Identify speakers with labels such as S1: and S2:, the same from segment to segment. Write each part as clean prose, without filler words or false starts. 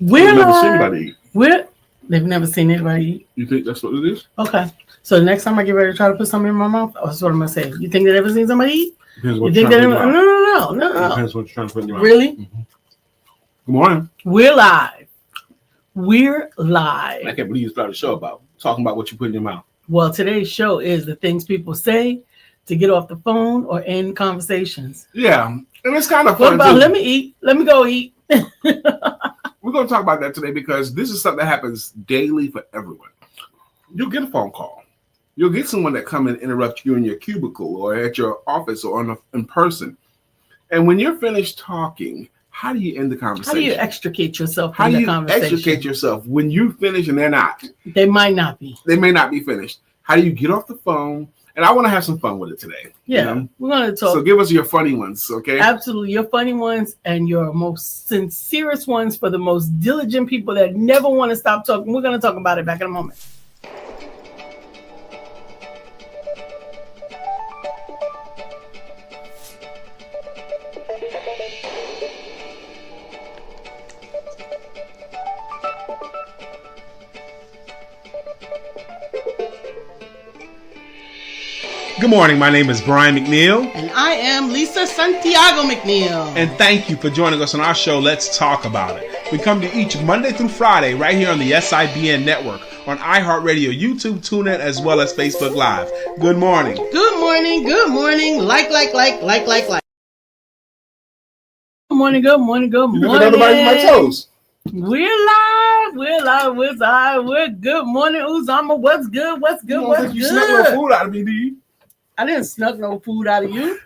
S1: We've never seen anybody eat.
S2: They've never seen anybody eat.
S1: You think that's what it is?
S2: Okay. So the next time I get ready to try to put something in my mouth, that's what I'm gonna say. You think they've ever seen somebody eat?
S1: Depends what
S2: you think that? No.
S1: Depends what you're trying to put in your mouth.
S2: Really?
S1: Mm-hmm. Good morning.
S2: We're live.
S1: I can't believe you started the show about talking about what you put in your mouth.
S2: Well, today's show is the things people say to get off the phone or end conversations.
S1: Yeah, and it's kind of
S2: fun. What about
S1: too.
S2: let me eat? Let me go eat.
S1: We're going to talk about that today because this is something that happens daily for everyone. You'll get a phone call. You'll get someone that come and interrupt you in your cubicle or at your office or in person. And when you're finished talking, how do you end the conversation?
S2: How do you extricate yourself from the conversation?
S1: How do you extricate yourself when you finish and they're not?
S2: They might not be.
S1: They may not be finished. How do you get off the phone? And I want to have some fun with it today.
S2: Yeah, you know? We're going to talk.
S1: So give us your funny ones, okay?
S2: Absolutely. Your funny ones and your most sincerest ones for the most diligent people that never want to stop talking. We're going to talk about it back in a moment.
S1: Good morning. My name is Brian McNeill.
S2: And I am LisaSantiagoMcNeilll.
S1: And thank you for joining us on our show, Let's Talk About It. We come to each Monday through Friday right here on the SIBN network, on iHeartRadio, YouTube, TuneIn, as well as Facebook Live. Good morning.
S2: Good morning. Good morning. Like. Good morning. Good morning. Good morning.
S1: Everybody's my toes.
S2: We're live. We're good morning, Uzama. What's good? What's good? What's
S1: you
S2: good?
S1: Snuck no food out of me, do you?
S2: I didn't snuck no food out of you.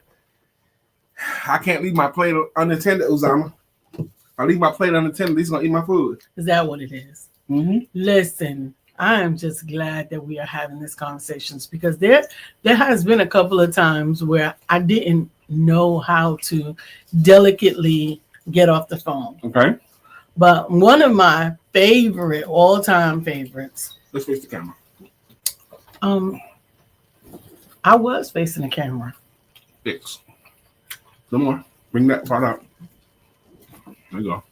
S1: I can't leave my plate unattended, Uzama. If I leave my plate unattended, he's going to eat my food.
S2: Is that what it is?
S1: Mm-hmm.
S2: Listen, I am just glad that we are having these conversations because there has been a couple of times where I didn't know how to delicately get off the phone.
S1: Okay.
S2: But one of my all-time favorites.
S1: Let's face the camera.
S2: I was facing the camera.
S1: Fix. Some more. Bring that part out. There you go.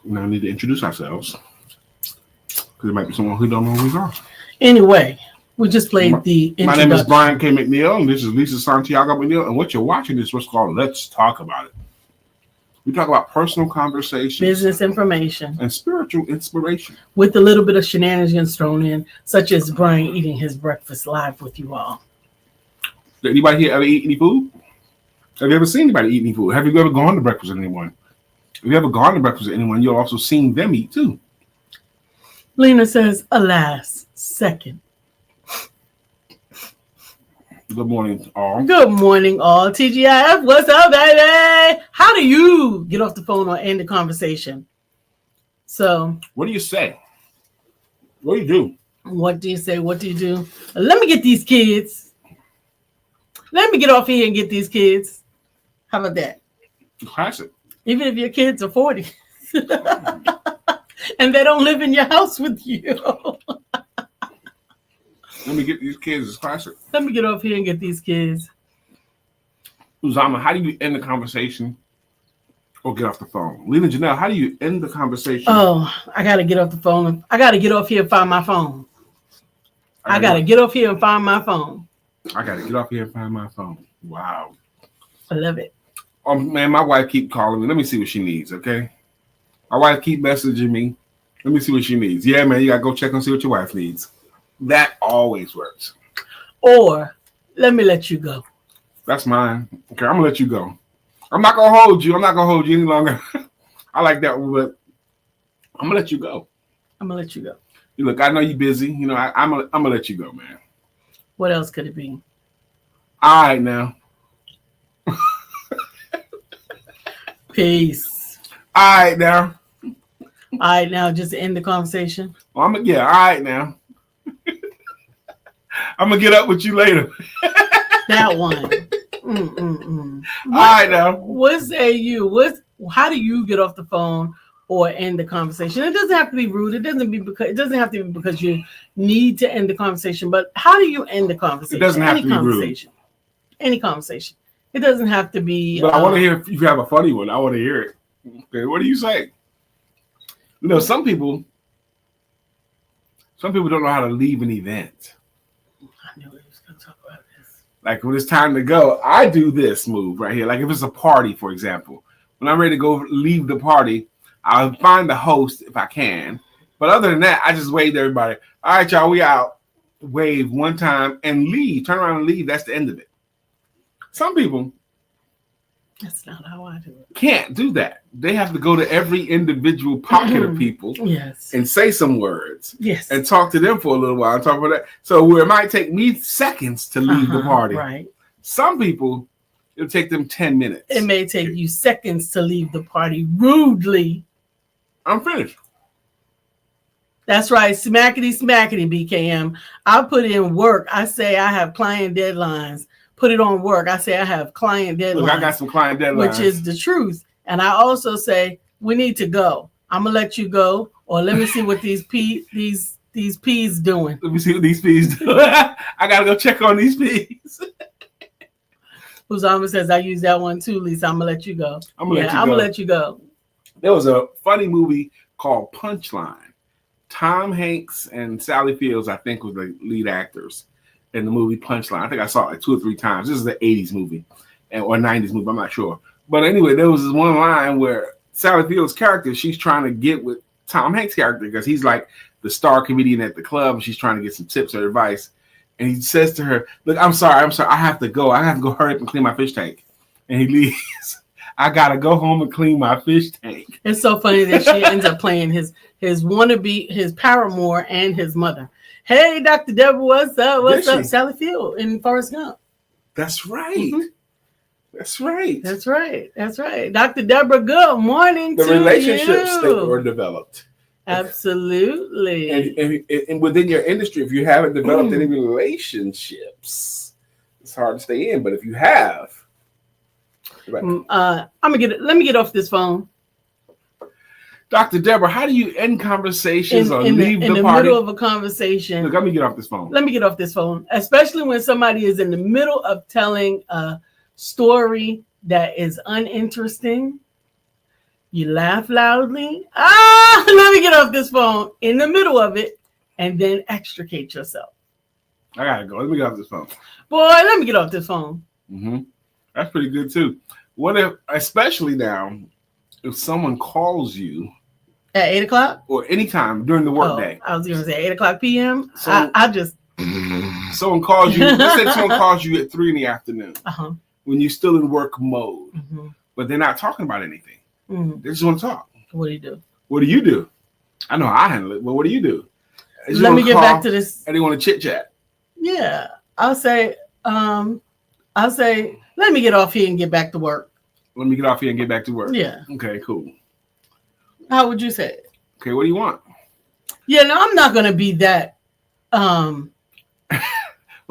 S1: Now I need to introduce ourselves. Because there might be someone who don't know who we are.
S2: Anyway, we just played the introduction.
S1: My name is Brian K. McNeill, and this is LisaSantiagoMcNeilll. And what you're watching is what's called Let's Talk About It. We talk about personal conversations,
S2: business information,
S1: and spiritual inspiration.
S2: With a little bit of shenanigans thrown in, such as Brian eating his breakfast live with you all.
S1: Did anybody here ever eat any food? Have you ever seen anybody eat any food? Have you ever gone to breakfast with anyone? If you ever gone to breakfast with anyone, you've also seen them eat too.
S2: Lena says, alas, second.
S1: Good morning, all.
S2: Good morning, all. TGIF, what's up, baby? How do you get off the phone or end the conversation? So,
S1: what do you say? What do you do?
S2: What do you say? What do you do? Let me get these kids. Let me get off here and get these kids. How about that?
S1: Classic.
S2: Even if your kids are 40 and they don't live in your house with you.
S1: Let me get these kids. It's classic.
S2: Let me get off here and get these kids.
S1: Uzama, how do you end the conversation or get off the phone? Lena Janelle, how do you end the conversation?
S2: Oh, I got to get off the phone. I got to get off here and find my phone. I got to get off here and find my phone.
S1: I got to get off here and find my phone. Wow.
S2: I love it.
S1: Oh, man, my wife keep calling me. Let me see what she needs, okay? My wife keep messaging me. Let me see what she needs. Yeah, man, you got to go check and see what your wife needs. That always works.
S2: Or let me let you go.
S1: That's mine. Okay, I'm gonna let you go. I'm not gonna hold you. I'm not gonna hold you any longer. I like that one, but I'm gonna let you go.
S2: I'm gonna let you go.
S1: You look, I know you're busy. You know, I'm gonna let you go, man.
S2: What else could it be?
S1: All right, now.
S2: Peace.
S1: All right, now.
S2: All right, now. Just end the conversation.
S1: Well, all right, now. I'm gonna get up with you later.
S2: That one.
S1: All right, now.
S2: What say you? How do you get off the phone or end the conversation? It doesn't have to be rude. It doesn't have to be because you need to end the conversation. But how do you end the conversation?
S1: It doesn't have to be rude.
S2: Any conversation. It doesn't have to be.
S1: But I want to hear if you have a funny one. I want to hear it. Okay, what do you say? You know, some people don't know how to leave an event.
S2: I knew we was going to talk about this.
S1: Like when it's time to go, I do this move right here. Like if it's a party, for example, when I'm ready to go leave the party, I'll find the host if I can. But other than that, I just wave to everybody. All right, y'all, we out. Wave one time and leave. Turn around and leave. That's the end of it. Some people
S2: That's not how I do it.
S1: Can't do that. They have to go to every individual pocket of people
S2: yes.
S1: and say some words.
S2: Yes.
S1: And talk to them for a little while and talk about that. So where it might take me seconds to leave the party.
S2: Right.
S1: Some people, it'll take them 10 minutes.
S2: It may take you seconds to leave the party rudely.
S1: I'm finished.
S2: That's right. Smackety, BKM. I put in work. I say I have client deadlines. Put it on work. I say I have client deadlines.
S1: Look, I got some client deadlines.
S2: Which is the truth. And I also say, we need to go. I'm going to let you go. Or let me see what these peas doing.
S1: Let me see what these peas do. I got to go check on these peas.
S2: Uzama says, I use that one too, Lisa. I'm going to let you go.
S1: I'm going to
S2: let you go.
S1: There was a funny movie called Punchline. Tom Hanks and Sally Fields, I think, were the lead actors in the movie Punchline. I think I saw it like 2 or 3 times. This is the 80s movie or 90s movie. I'm not sure. But anyway, there was this one line where Sally Fields' character, she's trying to get with Tom Hanks' character because he's like the star comedian at the club and she's trying to get some tips or advice. And he says to her, look, I'm sorry. I have to go. I have to go hurry up and clean my fish tank. And he leaves. I got to go home and clean my fish tank.
S2: It's so funny that she ends up playing his wannabe, his paramour, and his mother. Hey, Dr. Deborah, what's up? What's up? Sally Field in Forrest Gump.
S1: That's right.
S2: Mm-hmm.
S1: That's right.
S2: That's right. That's right. Dr. Deborah, good morning to you.
S1: The relationships that were developed.
S2: Absolutely.
S1: And within your industry, if you haven't developed any relationships, it's hard to stay in. But if you have,
S2: let me get off this phone.
S1: Dr. Deborah, how do you end conversations or leave the party?
S2: In the middle of a conversation.
S1: Look, let me get off this phone.
S2: Let me get off this phone, especially when somebody is in the middle of telling a story that is uninteresting. You laugh loudly. Let me get off this phone in the middle of it and then extricate yourself.
S1: I got to go. Let me get off this phone.
S2: Boy, let me get off this phone.
S1: Mm-hmm. That's pretty good, too. What if, especially now, if someone calls you
S2: at 8 o'clock
S1: or anytime during the workday.
S2: I was going to say 8 o'clock p.m. So I just
S1: someone calls you. Let's say someone calls you at 3 p.m. When you're still in work mode, but they're not talking about anything. They just want to talk.
S2: What do you do?
S1: What do you do? I know I handle it, but what do you do?
S2: Let me get back to this.
S1: And they want to chit chat.
S2: Yeah, I'll say, let me get off here and get back to work.
S1: Let me get off here and get back to work.
S2: Yeah.
S1: Okay, cool.
S2: How would you say it?
S1: Okay, what do you want?
S2: Yeah, no, I'm not gonna be that.
S1: Well,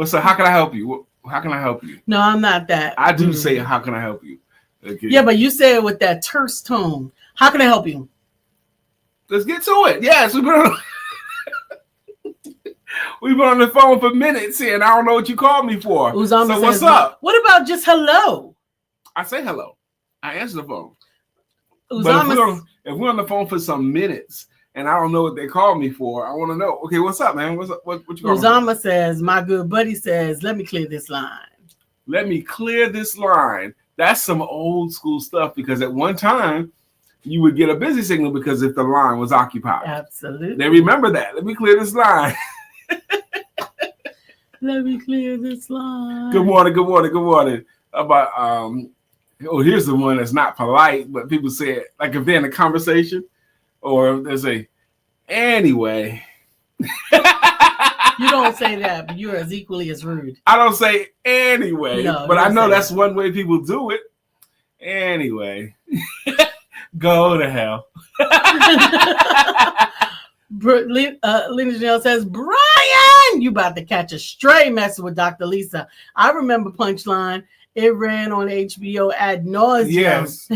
S1: so how can I help you? How can I help you?
S2: No, I'm not that.
S1: I do say, how can I help you? Okay.
S2: Yeah, but you say it with that terse tone. How can I help you?
S1: Let's get to it. Yes, we've been on the phone for minutes here, and I don't know what you called me for.
S2: Uzama
S1: so what's up?
S2: What about just hello?
S1: I say hello. I answer the phone.
S2: Uzama,
S1: but if we're on the phone for some minutes and I don't know what they called me for, I want to know. Okay, what's up, man? What's up? What you calling
S2: Uzama says, my good buddy says, let me clear this line.
S1: Let me clear this line. That's some old school stuff because at one time you would get a busy signal because if the line was occupied.
S2: Absolutely.
S1: They remember that. Let me clear this line.
S2: Let me clear this line.
S1: Good morning. Good morning. Good morning. About here's the one that's not polite, but people say it like if they're in a conversation or they say, anyway.
S2: You don't say that, but you're as equally as rude.
S1: I don't say anyway, but I know that's
S2: that.
S1: one way people do it. Anyway, go to hell. Lena Janelle says, Brian, you about to catch a stray messing with Dr. Lisa. I remember Punchline. It ran on HBO ad nauseum. Yes.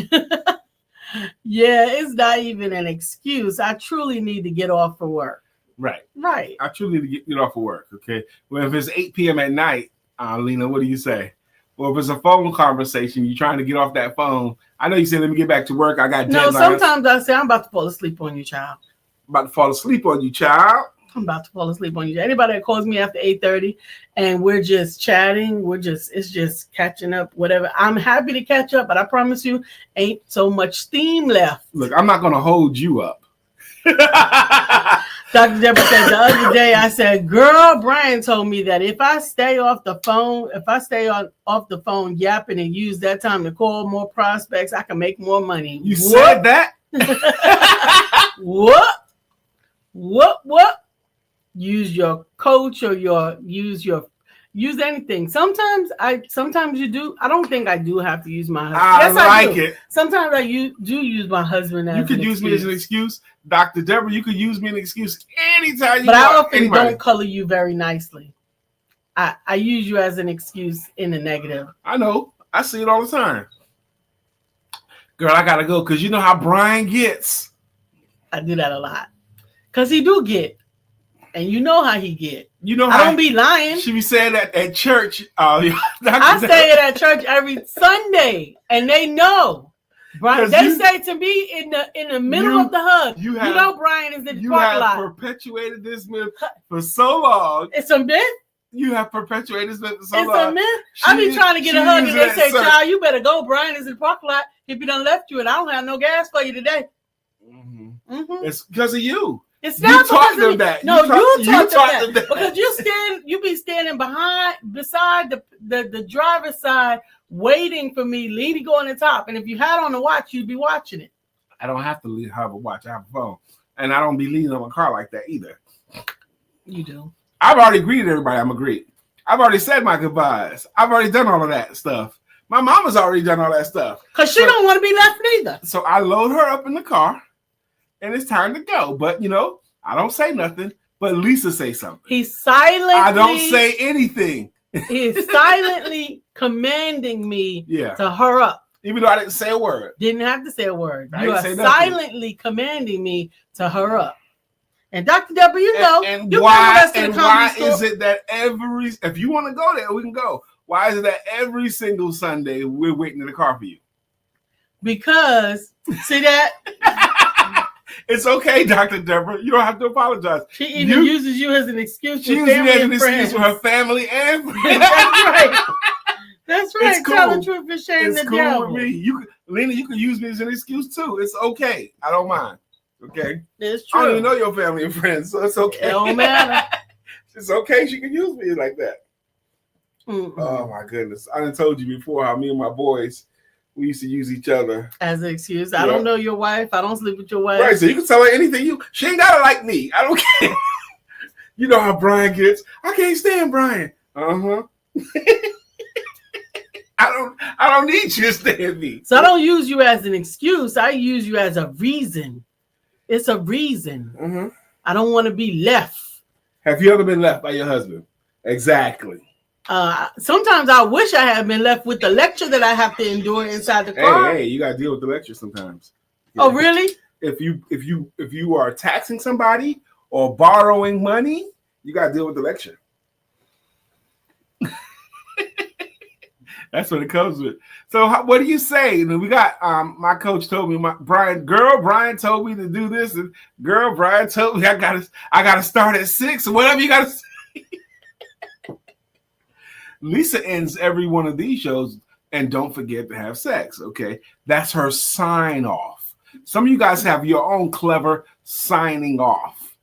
S2: Yeah, it's not even an excuse. I truly need to get off for work.
S1: Right.
S2: I
S1: truly need to get off of work. Okay. Well, if it's 8 p.m. at night, Lena, what do you say? Well, if it's a phone conversation, you're trying to get off that phone. I know you said, let me get back to work. I got
S2: No,
S1: deadlines.
S2: sometimes I say, I'm about to fall asleep on you, child.
S1: About to fall asleep on you, child.
S2: I'm about to fall asleep on you. Anybody that calls me after 8:30 and we're just chatting, it's just catching up, whatever. I'm happy to catch up, but I promise you, ain't so much steam left.
S1: Look, I'm not going to hold you up.
S2: Dr. Deborah said the other day, I said, girl, Brian told me that if I stay off the phone yapping and use that time to call more prospects, I can make more money.
S1: You said that?
S2: What? Use your coach or use anything. Sometimes you do. I don't think I do have to use my husband.
S1: I like it.
S2: Sometimes I do use my husband as
S1: you could use me as an excuse. Dr. Deborah, you could use me as an excuse anytime you want.
S2: But I often don't color you very nicely. I use you as an excuse in the negative.
S1: I know. I see it all the time. Girl, I gotta go because you know how Brian gets.
S2: I do that a lot. Because he do get. And you know how he get.
S1: You know
S2: how I don't be lying.
S1: She be saying that at church.
S2: I say it at church every Sunday, and they know. Brian, they say to me in the middle of the hug, you know Brian is in the parking lot.
S1: You have perpetuated this myth for so long.
S2: It's a myth.
S1: You have perpetuated this myth for so long.
S2: It's a myth. I be trying to get a hug, and they say, "Child, you better go. Brian is in the parking lot. If you done left you, and I don't have no gas for you today." Mm-hmm. Mm-hmm.
S1: It's because of you.
S2: It's not because of me.
S1: That.
S2: No, you taught them that. Because you be standing beside the driver's side, waiting for me, leaning on the top. And if you had on a watch, you'd be watching it.
S1: I don't have to have a watch. I have a phone, and I don't be leaning on my car like that either.
S2: You do.
S1: I've already greeted everybody. I'm agreed. I've already said my goodbyes. I've already done all of that stuff. My mama's already done all that stuff.
S2: Because she don't want to be left neither.
S1: So I load her up in the car. And it's time to go. But, I don't say nothing. But Lisa say something.
S2: He's silently.
S1: I don't say anything.
S2: He's silently commanding me to hurry up.
S1: Even though I didn't say a word.
S2: Didn't have to say a word. You are silently commanding me to hurry up. And Dr. Deborah,
S1: and why is it that if you want to go there, we can go. Why is it that every single Sunday we're waiting in the car for you?
S2: Because, see that?
S1: It's okay, Dr. Deborah. You don't have to apologize.
S2: She even uses you as an excuse.
S1: She uses you as an excuse for her family and friends.
S2: That's right. That's right.
S1: It's cool.
S2: Tell the truth and shame the devil. It's cool
S1: with me. Lena, you can use me as an excuse too. It's okay. I don't mind. Okay?
S2: It's true.
S1: I don't even know your family and friends, so it's okay.
S2: It don't matter.
S1: It's okay. She can use me like that.
S2: Mm-hmm.
S1: Oh, my goodness. I done told you before how me and my boys, we used to use each other
S2: as an excuse. I don't know your wife. I don't sleep with your wife.
S1: Right, so you can tell her anything. She ain't gotta like me. I don't care. You know how Brian gets. I can't stand Brian. I don't need you to stand me.
S2: So I don't use you as an excuse. I use you as a reason. It's a reason.
S1: Mm-hmm.
S2: I don't want to be left.
S1: Have you ever been left by your husband? Exactly.
S2: Sometimes I wish I had been left with the lecture that I have to endure inside the car.
S1: Hey, you gotta deal with the lecture sometimes.
S2: Oh, really?
S1: If you are taxing somebody or borrowing money, you gotta deal with the lecture. That's what it comes with. So what do you say? We got my coach told me Brian told me to do this, and Brian told me I gotta start at 6 or whatever you gotta say. Lisa ends every one of these shows, and don't forget to have sex, okay? That's her sign off. Some of you guys have your own clever signing off.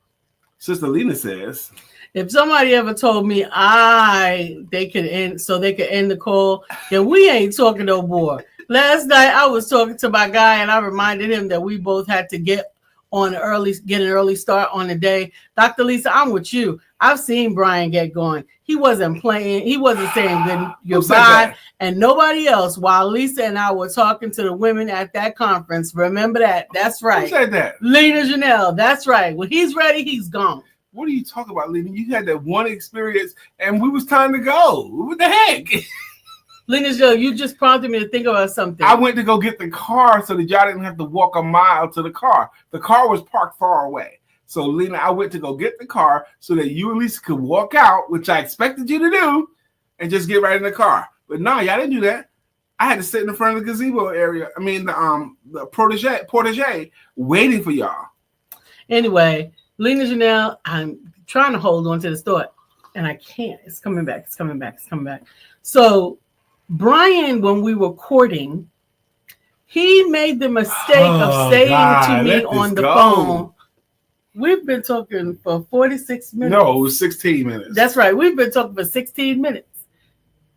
S1: Sister Lena says,
S2: if somebody ever told me they could end the call, then we ain't talking no more. Last night I was talking to my guy, and I reminded him that we both had to get an early start on the day. Dr. Lisa, I'm with you. I've seen Brian get going. He wasn't playing. He wasn't saying goodbye and nobody else while Lisa and I were talking to the women at that conference. Remember that. That's right.
S1: Who said that?
S2: LisaSantiagoMcNeilll. That's right. When he's ready, he's gone.
S1: What are you talking about, Lena? You had that one experience and we was time to go. What the heck?
S2: LisaSantiago, you just prompted me to think about something.
S1: I went to go get the car so that y'all didn't have to walk a mile to the car. The car was parked far away. So, Lena, I went to go get the car so that you and Lisa could walk out, which I expected you to do, and just get right in the car. But no, y'all didn't do that. I had to sit in the front of the gazebo area. I mean, the protege, waiting for y'all.
S2: Anyway, Lena Janelle, I'm trying to hold on to this thought, and I can't. It's coming back. So, Brian, when we were courting, he made the mistake of saying to me on the phone, we've been talking for 46 minutes.
S1: No, it was 16 minutes.
S2: That's right. We've been talking for 16 minutes.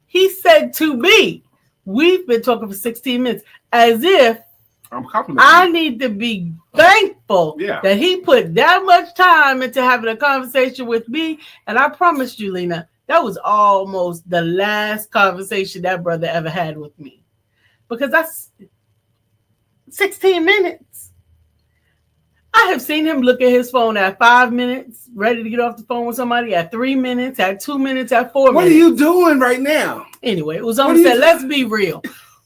S2: He said to me, we've been talking for 16 minutes, as if I need to be thankful that he put that much time into having a conversation with me. And I promised you, Lena, that was almost the last conversation that brother ever had with me. Because that's 16 minutes. I have seen him look at his phone at 5 minutes, ready to get off the phone with somebody, at 3 minutes, at 2 minutes, at 4 minutes.
S1: What are you doing right now?
S2: Anyway, it was on said, let's be real.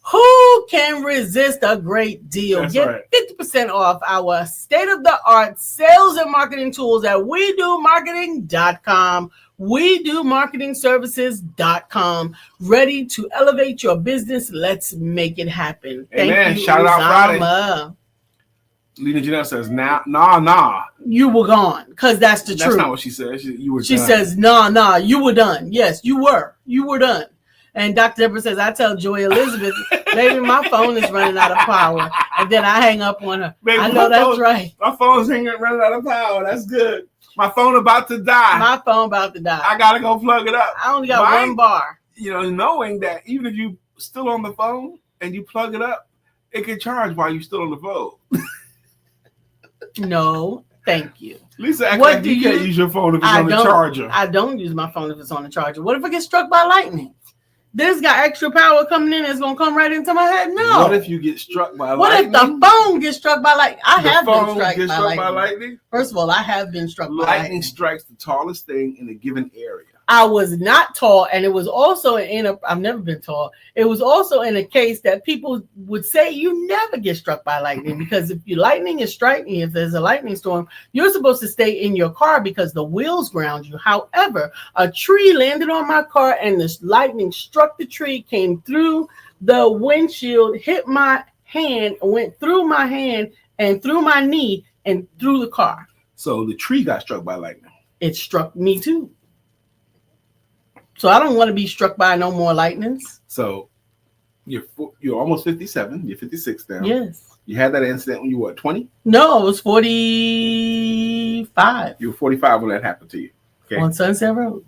S2: Who can resist a great deal?
S1: That's
S2: Get
S1: right.
S2: 50% off our state-of-the-art sales and marketing tools at WeDoMarketing.com. WeDoMarketingServices.com. Ready to elevate your business. Let's make it happen.
S1: Amen.
S2: Thank you,
S1: Shout out Friday.
S2: Uzama.
S1: Lena Janelle says, nah.
S2: You were gone, because that's the truth.
S1: That's not what she said. She
S2: says, nah, you were done. Yes, you were. You were done. And Dr. Deborah says, I tell Joy Elizabeth, baby, my phone is running out of power. And then I hang up on her. Baby, I know that's right.
S1: My phone's running out of power. That's good. My phone about to die.
S2: My phone about to die.
S1: I got to go plug it up.
S2: I only got one bar.
S1: You know, knowing that even if you still on the phone and you plug it up, it can charge while you're still on the phone.
S2: No, thank you.
S1: Lisa, you can't use your phone if it's on the charger.
S2: I don't use my phone if it's on the charger. What if I get struck by lightning? This got extra power coming in. It's going to come right into my head. No.
S1: What if you get struck by lightning?
S2: What if the phone gets struck by lightning? I have been struck by
S1: lightning.
S2: First of all, I have been struck by lightning.
S1: Lightning strikes the tallest thing in a given area.
S2: I was not tall, and it was also I've never been tall. It was also in a case that people would say you never get struck by lightning, because if your lightning is striking, if there's a lightning storm, you're supposed to stay in your car because the wheels ground you. However, a tree landed on my car, and the lightning struck the tree, came through the windshield, hit my hand, went through my hand and through my knee and through the car.
S1: So the tree got struck by lightning.
S2: It struck me too. So I don't want to be struck by no more lightnings.
S1: So you're almost 57. You're 56 now.
S2: Yes.
S1: You had that incident when you were 20?
S2: No, I was 45.
S1: You were 45 when that happened to you. Okay.
S2: On Sunset Road.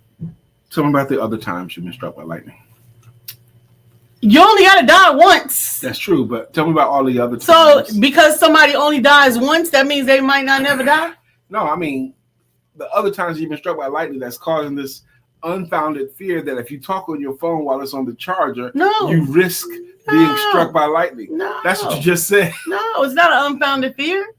S1: Tell me about the other times you've been struck by lightning.
S2: You only got to die once.
S1: That's true, but tell me about all the other times.
S2: So because somebody only dies once, that means they might not never die?
S1: No, I mean, the other times you've been struck by lightning that's causing this unfounded fear that if you talk on your phone while it's on the charger, you risk being struck by lightning.
S2: No.
S1: That's what you just said.
S2: No, it's not an unfounded fear.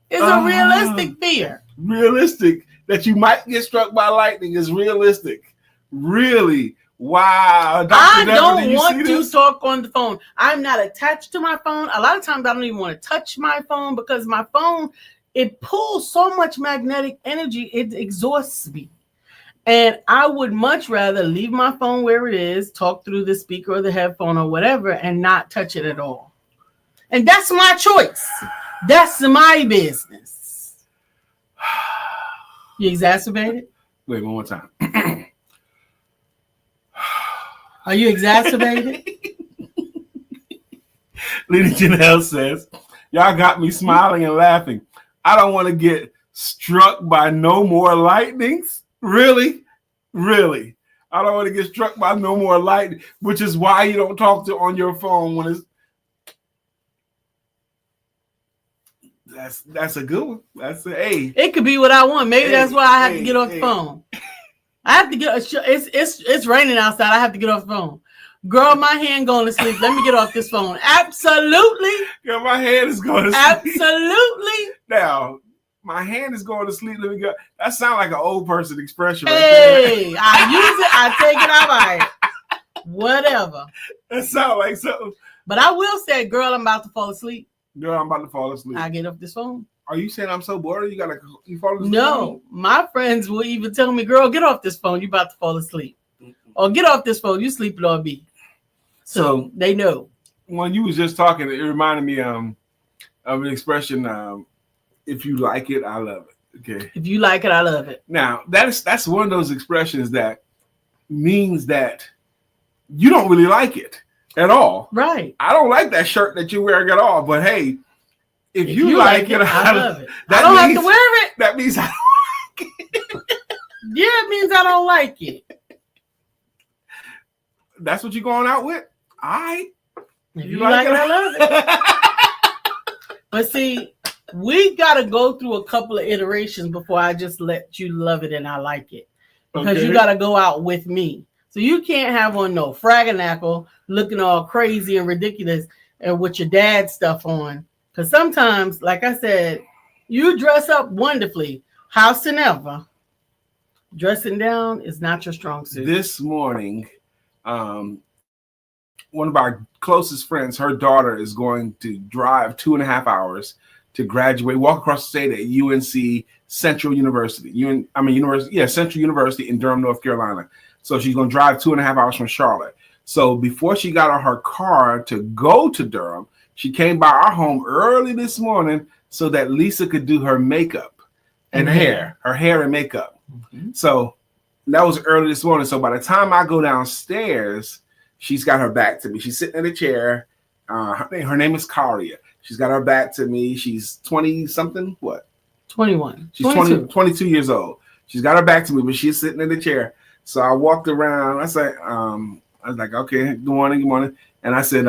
S2: It's a realistic fear.
S1: Realistic. That you might get struck by lightning is realistic. Really? Wow.
S2: I don't want to talk on the phone. I'm not attached to my phone. A lot of times I don't even want to touch my phone because my phone, it pulls so much magnetic energy, it exhausts me. And I would much rather leave my phone where it is, talk through the speaker or the headphone or whatever, and not touch it at all. And that's my choice. That's my business. You exacerbated?
S1: Wait, one more time.
S2: Are you exacerbated?
S1: Lena Janelle says, y'all got me smiling and laughing. I don't want to get struck by no more lightnings. Really? Really? I don't want to get struck by no more lightning, which is why you don't talk to on your phone when it's. That's a good one. That's a hey.
S2: It could be what I want. Maybe that's why I have to get off the phone. I have to get. It's raining outside. I have to get off the phone. Girl, my hand going to sleep. Let me get off this phone. Absolutely.
S1: Girl, my hand is going to sleep.
S2: Absolutely.
S1: Now, my hand is going to sleep. Let me go. That sounds like an old person expression.
S2: Hey, right, I use it. I take it. I buy it. Whatever.
S1: That sounds like something.
S2: But I will say, girl, I'm about to fall asleep.
S1: Girl, I'm about to fall asleep.
S2: I get off this phone.
S1: Are you saying I'm so bored? You fall asleep?
S2: No, my friends will even tell me, girl, get off this phone. You about to fall asleep. Or get off this phone. You sleeping on me. So they know.
S1: When you was just talking, it reminded me of an expression, if you like it, I love it. Okay.
S2: If you like it, I love it.
S1: Now, that's one of those expressions that means that you don't really like it at all.
S2: Right.
S1: I don't like that shirt that you're wearing at all, but hey, if you like it,
S2: I love it.
S1: I
S2: don't have to wear it.
S1: That means I don't like it.
S2: Yeah, it means I don't like it.
S1: That's what you're going out with? All right.
S2: If you like it, I love it. But see, we got to go through a couple of iterations before I just let you love it and I like it. Because you got to go out with me. So you can't have on no fraganackle looking all crazy and ridiculous and with your dad stuff on. Because sometimes, like I said, you dress up wonderfully. House and ever. Dressing down is not your strong suit.
S1: This morning, one of our closest friends, her daughter is going to drive 2.5 hours to graduate, walk across the state at UNC Central University. Central University in Durham, North Carolina. So she's going to drive 2.5 hours from Charlotte. So before she got on her car to go to Durham, she came by our home early this morning so that Lisa could do her makeup and hair and makeup. Mm-hmm. So that was early this morning. So by the time I go downstairs, she's got her back to me. She's sitting in a chair. Her name is Karia. She's got her back to me. She's 20-something. What?
S2: 21.
S1: She's 22 years old. She's got her back to me, but she's sitting in the chair. So I walked around. I was like, okay, good morning. And I said,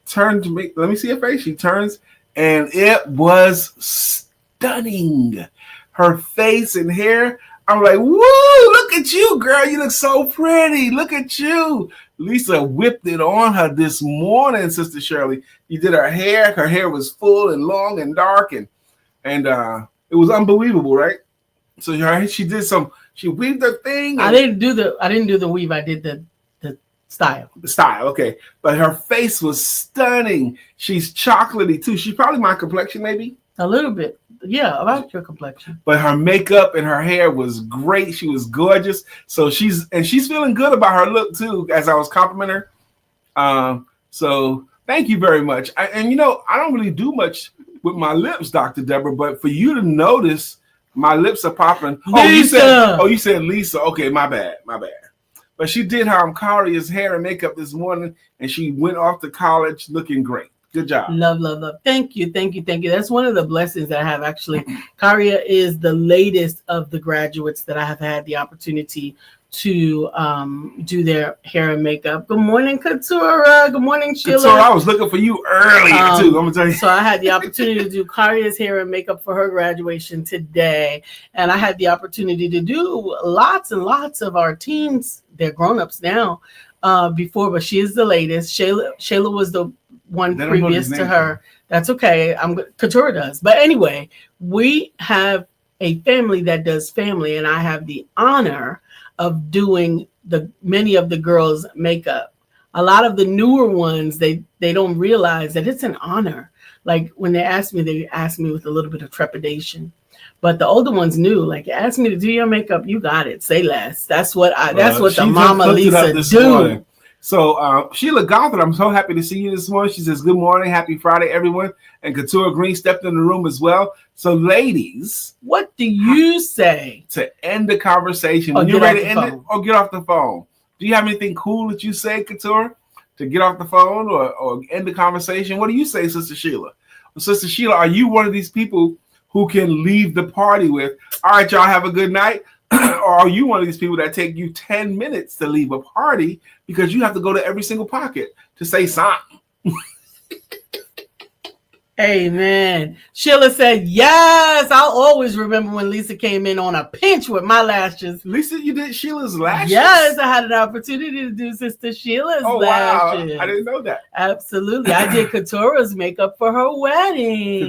S1: turn to me. Let me see her face. She turns, and it was stunning. Her face and hair. I'm like, woo, look at you, girl. You look so pretty. Look at you. Lisa whipped it on her this morning, Sister Shirley. You did her hair. Her hair was full and long and dark, and it was unbelievable, right? So she weaved the thing.
S2: I didn't do the weave. I did the style.
S1: The style, okay. But her face was stunning. She's chocolatey too. She's probably my complexion, maybe.
S2: A little bit. Yeah, about your complexion.
S1: But her makeup and her hair was great. She was gorgeous. So she's feeling good about her look too, as I was complimenting her. So thank you very much. I don't really do much with my lips, Dr. Deborah, but for you to notice my lips are popping.
S2: Lisa!
S1: You said Lisa. Okay, my bad. But she did Karia's hair and makeup this morning, and she went off to college looking great. Good job.
S2: Love. Thank you. That's one of the blessings that I have, actually. Karia is the latest of the graduates that I have had the opportunity to do their hair and makeup. Good morning, Katura. Good morning, Sheila.
S1: Katura, I was looking for you earlier, too. I'm going to tell you.
S2: So I had the opportunity to do Karia's hair and makeup for her graduation today. And I had the opportunity to do lots and lots of our teens. They're grown-ups now before, but she is the latest. Shayla was the one previous to her. That's okay. Katura does. But anyway, we have a family that does family, and I have the honor of doing many of the girls' makeup. A lot of the newer ones, they don't realize that it's an honor. Like when they ask me with a little bit of trepidation. But the older ones knew, like, ask me to do your makeup, you got it. Say less. That's what the Mama Lisa do.
S1: Morning. So Sheila Gothard, I'm so happy to see you this morning. She says, good morning, happy Friday, everyone. And Katura Green stepped in the room as well. So ladies,
S2: what do you say
S1: to end the conversation? When you're ready to end it, or get off the phone? Do you have anything cool that you say, Katura, to get off the phone or end the conversation? What do you say, Sister Sheila? Well, Sister Sheila, are you one of these people who can leave the party with, all right, y'all have a good night? Or are you one of these people that take you 10 minutes to leave a party because you have to go to every single pocket to say something?
S2: Amen. Sheila said, yes, I'll always remember when Lisa came in on a pinch with my lashes.
S1: Lisa, you did Sheila's lashes?
S2: Yes, I had an opportunity to do Sister Sheila's lashes.
S1: Wow. I didn't know that.
S2: Absolutely. I did Katura's makeup for her wedding.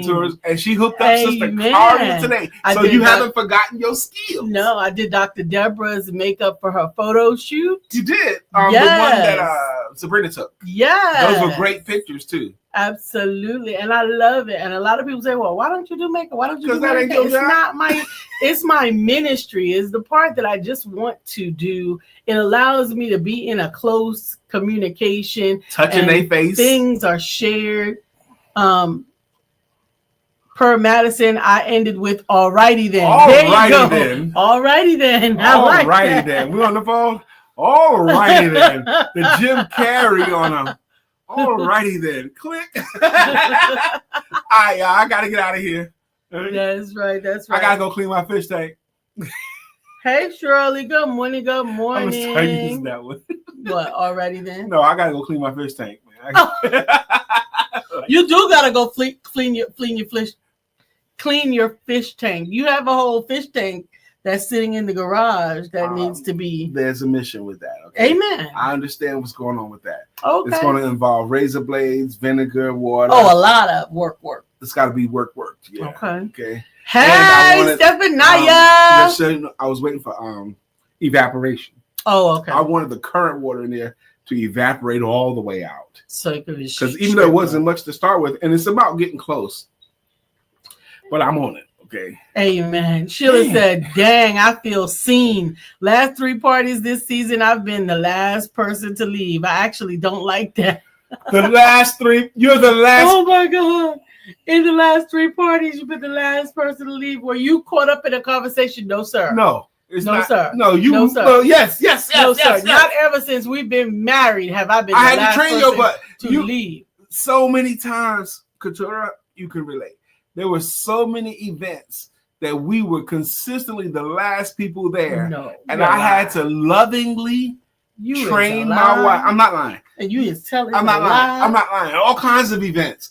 S1: And she hooked up Sister Karia today. So you haven't forgotten your skills.
S2: No, I did Dr. Deborah's makeup for her photo shoot.
S1: You did? Yes. The one that Sabrina took.
S2: Yes.
S1: Those were great pictures, too.
S2: Absolutely, and I love it. And a lot of people say, "Well, why don't you do makeup? Why don't you do
S1: Because that ain't
S2: makeup?"
S1: your
S2: It's
S1: job.
S2: not my. It's my ministry. It's the part that I just want to do. It allows me to be in a close communication.
S1: Touching their face.
S2: Things are shared. Per Madison, I ended with "Alrighty then."
S1: Alrighty then.
S2: Alrighty then.
S1: Alrighty then. We on the phone. Alrighty then. The Jim Carrey on them. Alrighty then. Click. I gotta get out of here.
S2: That's right. That's right.
S1: I gotta go clean my fish tank.
S2: Hey Shirley, good morning. Good
S1: I'm
S2: morning.
S1: gonna start using that one.
S2: What? Already then?
S1: No, I gotta go clean my fish tank, man.
S2: You do gotta go clean your fish tank. You have a whole fish tank that's sitting in the garage that needs to be.
S1: There's a mission with that. Okay?
S2: Amen.
S1: I understand what's going on with that.
S2: Okay.
S1: It's going to involve razor blades, vinegar, water.
S2: Oh, a lot of work.
S1: It's got to be worked. Yeah.
S2: Okay.
S1: Okay.
S2: Hey, Stephanie.
S1: I was waiting for evaporation.
S2: Oh, okay.
S1: I wanted the current water in there to evaporate all the way out.
S2: So it could be
S1: because even though it wasn't much to start with, and it's about getting close, but I'm on it. Okay.
S2: Amen. Sheila said, "Dang, I feel seen. Last 3 parties this season, I've been the last person to leave. I actually don't like that."
S1: The last 3. You're the last.
S2: Oh my God. In the last 3 parties, you've been the last person to leave. Were you caught up in a conversation? No, sir.
S1: No. It's
S2: no,
S1: not,
S2: sir.
S1: No, you.
S2: No, sir.
S1: No, yes.
S2: No, sir. Yes. Not ever since we've been married have I been the last person to leave.
S1: So many times, Katura, you can relate. There were so many events that we were consistently the last people there.
S2: No,
S1: and I had to lovingly train my wife. I'm not lying.
S2: And you just telling
S1: I'm not lying. I'm not lying. All kinds of events.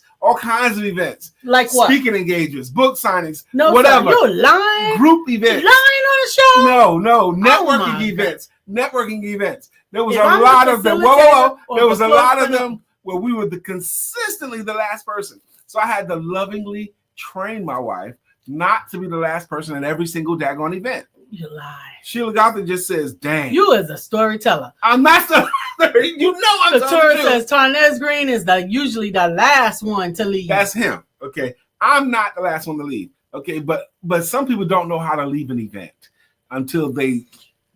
S2: Like what?
S1: Speaking engagements, book signings,
S2: no,
S1: whatever.
S2: Sir, you're lying.
S1: Group events.
S2: You're lying on the show.
S1: No. Networking events. Networking events. There was a lot of them. Whoa. There was a lot of them where we were consistently the last person. So I had to lovingly train my wife not to be the last person at every single daggone event.
S2: You lie.
S1: Sheila Gotham just says, "Dang,
S2: you is a storyteller."
S1: I'm not storyteller. You know I'm
S2: the tourist says Tarnez Green is usually the last one to leave.
S1: That's him. Okay, I'm not the last one to leave. Okay, but some people don't know how to leave an event until they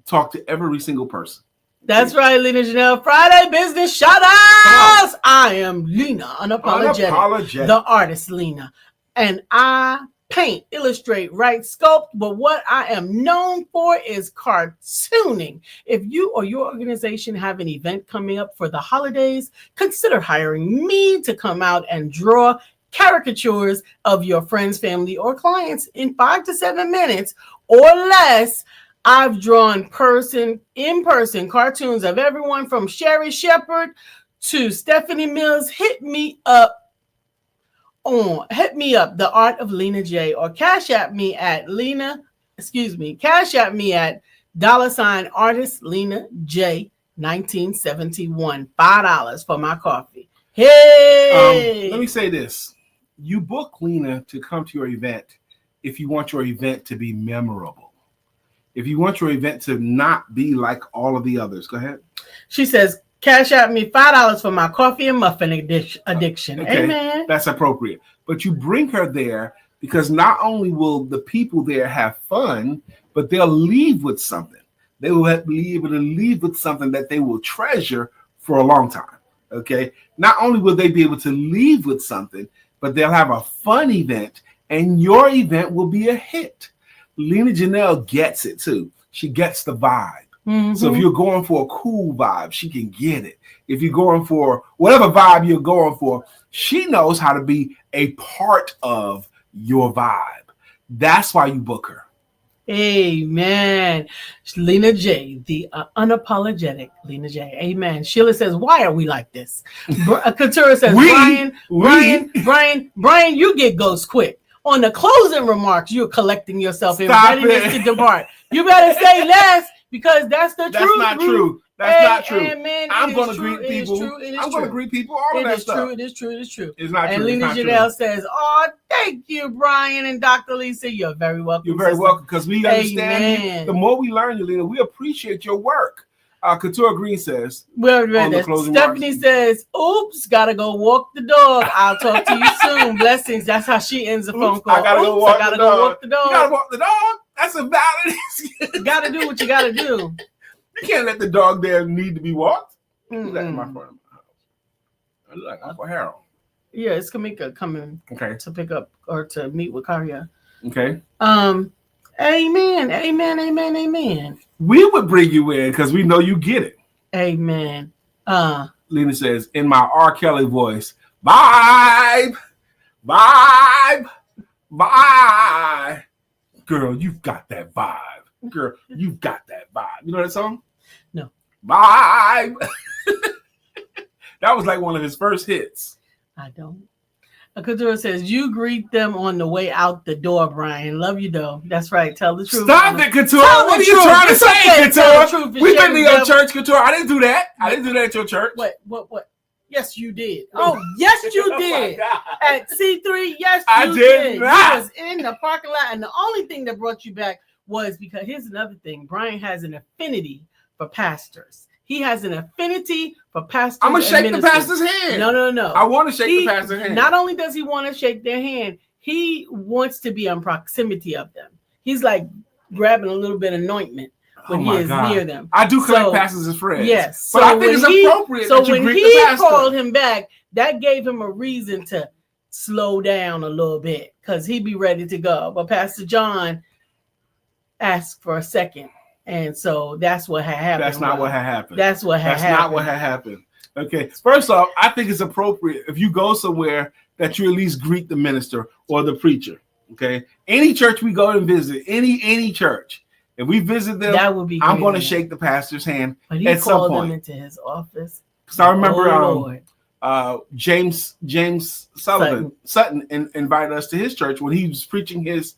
S1: talk to every single person.
S2: That's right, Lena Janelle. Friday business shout outs. I am Lena, unapologetic. The artist Lena, and I paint, illustrate, write, sculpt, but what I am known for is cartooning. If you or your organization have an event coming up for the holidays, consider hiring me to come out and draw caricatures of your friends, family, or clients in 5 to 7 minutes or less. I've drawn in-person cartoons of everyone from Sherry Shepherd to Stephanie Mills. Hit me up, The Art of Lena J, or cash app me at $artist Lena J 1971. $5 for my coffee. Hey!
S1: Let me say this. You book Lena to come to your event if you want your event to be memorable. If you want your event to not be like all of the others. Go ahead.
S2: She says, cash out me $5 for my coffee and muffin addiction.
S1: Okay,
S2: amen.
S1: That's appropriate. But you bring her there because not only will the people there have fun, but they'll leave with something. They will be able to leave with something that they will treasure for a long time. Okay. Not only will they be able to leave with something, but they'll have a fun event and your event will be a hit. Lena Janelle gets it too. She gets the vibe. Mm-hmm. So if you're going for a cool vibe, she can get it. If you're going for whatever vibe you're going for, she knows how to be a part of your vibe. That's why you book her.
S2: Amen. Lena J, the unapologetic Lena J. Amen. Sheila says, why are we like this? Katura says, Brian, you get ghost quick. On the closing remarks, you're collecting yourself in readiness to depart. You better say less because that's the truth.
S1: That's not true. That's not true.
S2: Amen.
S1: I'm going to greet people. I'm going to greet people. All of that stuff.
S2: It is true.
S1: It's not true.
S2: And Lena Janelle says, "Oh, thank you, Brian and Dr. Lisa. You're very welcome.
S1: You're very welcome because we understand you. The more we learn, Lena, we appreciate your work. Couture Green says.
S2: Well, Stephanie says, "Oops, gotta go walk the dog. I'll talk to you soon. Blessings." That's how she ends the phone call.
S1: I gotta go walk the dog.
S2: You
S1: gotta walk the dog. That's a valid excuse.
S2: You gotta do what you gotta do.
S1: You can't let the dog there need to be walked. Who's that in my front of my house? I look like Uncle Harold.
S2: Yeah, it's Kamika coming to pick up or to meet with Karya.
S1: Okay.
S2: Amen.
S1: We would bring you in because we know you get it.
S2: Amen.
S1: Lena says, in my R. Kelly voice, vibe. Girl, you've got that vibe. Girl, you've got that vibe. You know that song?
S2: No.
S1: Vibe. That was like one of his first hits.
S2: I don't. Couture says, you greet them on the way out the door, Brian. Love you, though. That's right. Tell the truth.
S1: Stop it, Couture. What are you trying to say, Couture? We've been to your church, Couture. I didn't do that. I didn't do that at your church.
S2: What? Yes, you did. Oh, yes, you did. At C3, yes,
S1: I did not.
S2: You was in the parking lot, and the only thing that brought you back was because here's another thing. Brian has an affinity for pastors. He has an affinity for pastors.
S1: I'm going to shake the pastor's hand.
S2: No.
S1: I want to shake the pastor's hand.
S2: Not only does he want to shake their hand, he wants to be in proximity of them. He's like grabbing a little bit of anointment when he is near them.
S1: I do collect pastors as friends.
S2: Yes.
S1: But I think it's appropriate that you greet the pastor. So when he
S2: called him back, that gave him a reason to slow down a little bit because he'd be ready to go. But Pastor John asked for a second. And so that's what had happened.
S1: That's not what had happened.
S2: That's what had happened.
S1: That's not what had happened. Okay. First off, I think it's appropriate if you go somewhere that you at least greet the minister or the preacher. Okay. Any church we go and visit, any church, if we visit them,
S2: that would be
S1: I'm going to shake the pastor's hand
S2: but he
S1: at some
S2: called
S1: point.
S2: Them into his office.
S1: Because I remember James Sutton invited us to his church when he was preaching his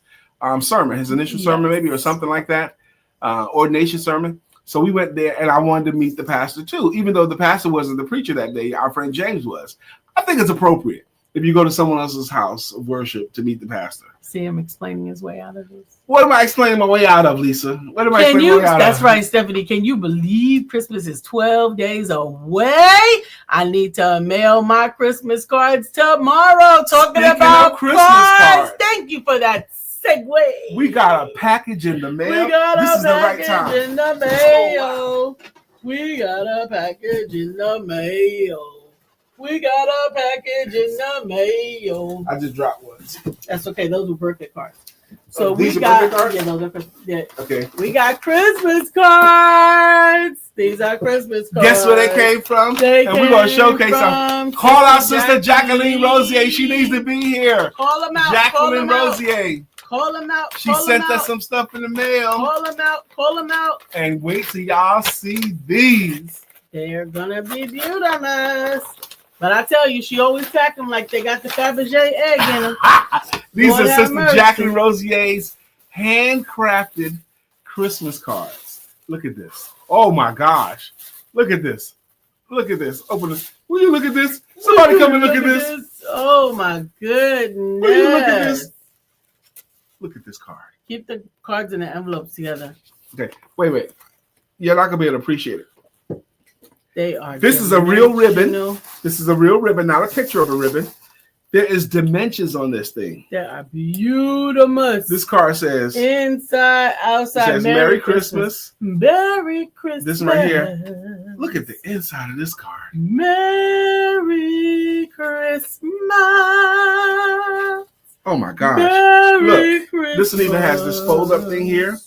S1: sermon, his initial sermon maybe or something like that. Ordination sermon. So we went there and I wanted to meet the pastor too, even though the pastor wasn't the preacher that day. Our friend James was. I think it's appropriate if you go to someone else's house of worship to meet the pastor.
S2: See him explaining his way out of this.
S1: What am I explaining my way out of, Lisa? What am I explaining my way out
S2: That's
S1: of?
S2: right, Stephanie. Can you believe Christmas is 12 days away? I need to mail my Christmas cards tomorrow. Talking about Christmas cards. Thank you for that segue.
S1: We got a package in the mail.
S2: We got
S1: this
S2: a
S1: is the right
S2: package
S1: time.
S2: in the mail. We got a package in the mail. We got a package in the mail.
S1: I just dropped one.
S2: That's okay. Those were birthday cards. So
S1: these
S2: we
S1: are
S2: got
S1: cards?
S2: Yeah, those are
S1: okay.
S2: We got Christmas cards. These are Christmas cards.
S1: Guess where they came from? And we're gonna showcase them. Call our sister Jacqueline Rosier. She needs to be here.
S2: Call them out.
S1: Jacqueline Rosier.
S2: Call them out.
S1: She sent us some stuff in the mail.
S2: Call them out. Call them out.
S1: And wait till y'all see these.
S2: They're gonna be beautiful. But I tell you, she always pack them like they got the Fabergé egg in them.
S1: These are Sister Jacqueline Rosier's handcrafted Christmas cards. Look at this. Oh my gosh. Look at this. Look at this. Open this. Will you look at this? Somebody come and look at this.
S2: Oh my goodness.
S1: Will you look at this? Look at this card.
S2: Keep the cards in the envelopes together.
S1: Okay. Wait. You're not going to be able to appreciate it.
S2: They are.
S1: This is a real ribbon. This is a real ribbon, not a picture of a ribbon. There is dimensions on this thing.
S2: They are beautiful.
S1: This card says
S2: inside, outside.
S1: It says Merry Christmas.
S2: Merry Christmas.
S1: This one right here. Look at the inside of this card.
S2: Merry Christmas.
S1: Oh my gosh.
S2: Merry
S1: Look,
S2: Christmas.
S1: this one even has this fold up thing here.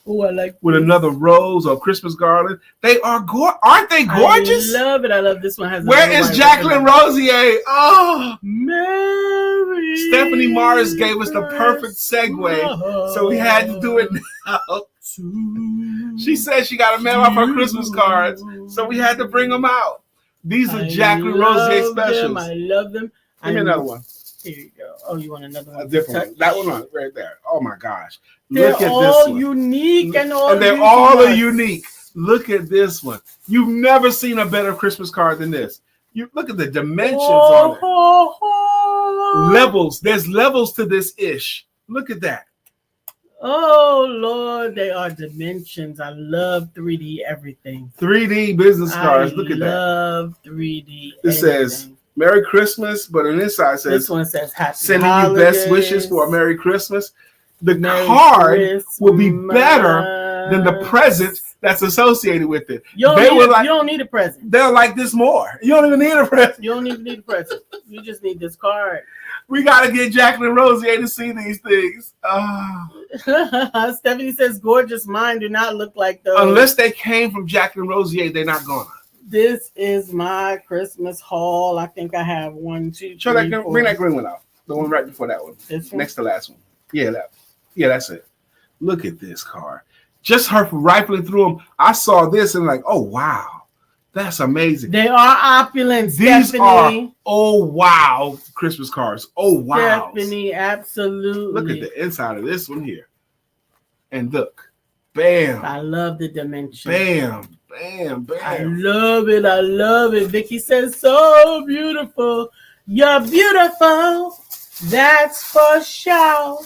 S2: Oh, I like
S1: with this. Another rose or Christmas garland. They are aren't they gorgeous?
S2: I love it. I love this one.
S1: Where is Jacqueline Rosier? Oh,
S2: Merry
S1: Stephanie Morris gave us the perfect segue, so we had to do it now. She said she got to mail off her Christmas cards, so we had to bring them out. These are Jacqueline Rosier specials.
S2: I love them.
S1: Give me another one.
S2: Here you go. Oh, you want another one?
S1: A different one. That one right there. Oh my gosh.
S2: They're
S1: Look at
S2: all
S1: this one.
S2: Unique and
S1: they're all unique. Look at this one. You've never seen a better Christmas card than this. You look at the dimensions on it. Levels. There's levels to this ish. Look at that.
S2: Oh Lord, they are dimensions. I love 3D everything.
S1: 3D business cards. Look at that.
S2: I love 3D.
S1: It says Merry Christmas, but on the inside says
S2: this one says Happy
S1: sending
S2: Holidays.
S1: you best wishes for a Merry Christmas. The card will be better than the present that's associated with it.
S2: You don't need a present.
S1: They'll like this more. You don't even need a present.
S2: You don't even need a present. You just need this card.
S1: We got to get Jacqueline Rosier to see these things.
S2: Stephanie says, gorgeous mine do not look like those.
S1: Unless they came from Jacqueline Rosier, they're not gonna.
S2: This is my Christmas haul. I think I have 1, 2, 3, 4.
S1: Bring that green one out. The one right before that one.
S2: This one?
S1: Next to the last one. Yeah, that's it. Look at this card. Just her rifling through them. I saw this and like, oh wow. That's amazing.
S2: They are opulent,
S1: These
S2: Stephanie.
S1: are, oh wow, Christmas cards. Oh wow.
S2: Stephanie, absolutely.
S1: Look at the inside of this one here. And look. Bam.
S2: I love the dimension.
S1: Bam. Bam. Bam.
S2: I love it. I love it. Vicky says, so beautiful. You're beautiful. That's for sure.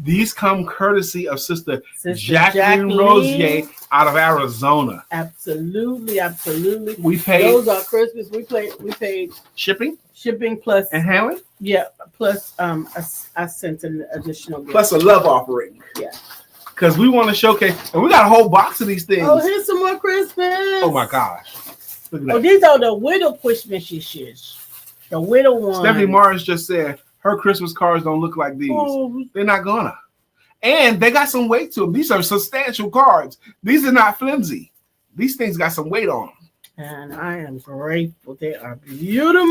S1: These come courtesy of Sister Jacqueline Rosier out of Arizona.
S2: Absolutely, absolutely.
S1: We paid
S2: those are Christmas. We paid
S1: shipping
S2: plus
S1: and handling.
S2: Yeah, plus I sent an additional gift.
S1: Plus a love offering.
S2: Yeah,
S1: because we want to showcase, and we got a whole box of these things.
S2: Oh, here's some more Christmas.
S1: Oh my gosh! Look at that.
S2: Oh, these are the widow Christmases. The widow ones.
S1: Stephanie Morris just said her Christmas cards don't look like these.
S2: Oh.
S1: They're not gonna. And they got some weight to them. These are substantial cards. These are not flimsy. These things got some weight on them.
S2: And I am grateful. They are beautiful.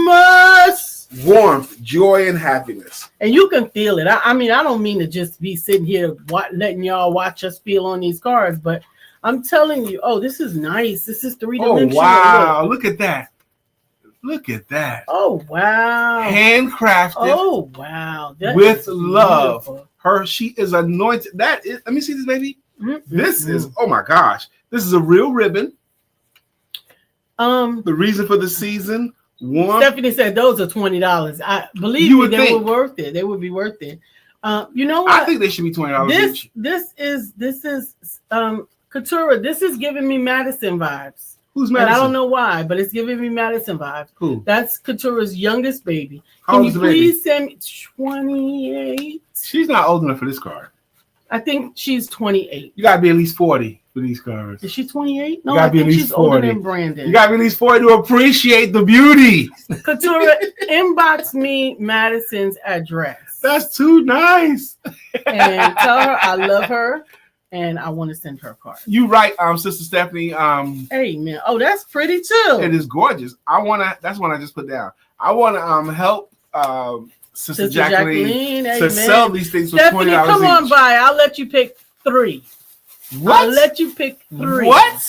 S1: Warmth, joy, and happiness.
S2: And you can feel it. I mean, I don't mean to just be sitting here letting y'all watch us feel on these cards, but I'm telling you, oh, this is nice. This is three-dimensional.
S1: Oh, wow. Look at that. Look at that.
S2: Oh, wow.
S1: Handcrafted.
S2: Oh, wow. That
S1: with love.
S2: beautiful.
S1: She is anointed. That is, let me see this, baby.
S2: Mm-hmm.
S1: This is, oh my gosh. This is a real ribbon. The reason for the season.
S2: Stephanie said those are $20. I believe me, they were worth it. They would be worth it. You know what?
S1: I think they should be $20 each.
S2: This is Katura. This is giving me Madison vibes.
S1: Who's Madison?
S2: And I don't know why, but it's giving me Madison vibes.
S1: Who?
S2: That's Katura's youngest baby.
S1: How old is the baby?
S2: Please send me 28?
S1: She's not old enough for this card.
S2: I think she's 28.
S1: You gotta be at least 40 for these cards.
S2: Is she 28? No,
S1: I
S2: think
S1: think
S2: she's
S1: 40.
S2: older than Brandon.
S1: You gotta be at least 40 to appreciate the beauty.
S2: Katura, inbox me Madison's address.
S1: That's too nice.
S2: And tell her I love her and I want to send her a card.
S1: You right, Sister Stephanie.
S2: Hey man, oh, that's pretty too.
S1: It is gorgeous. That's one I just put down. I wanna help Sister Jacqueline to sell these things for $20 each.
S2: Come on by. I'll let you pick 3.
S1: What?
S2: I'll let you pick 3.
S1: What?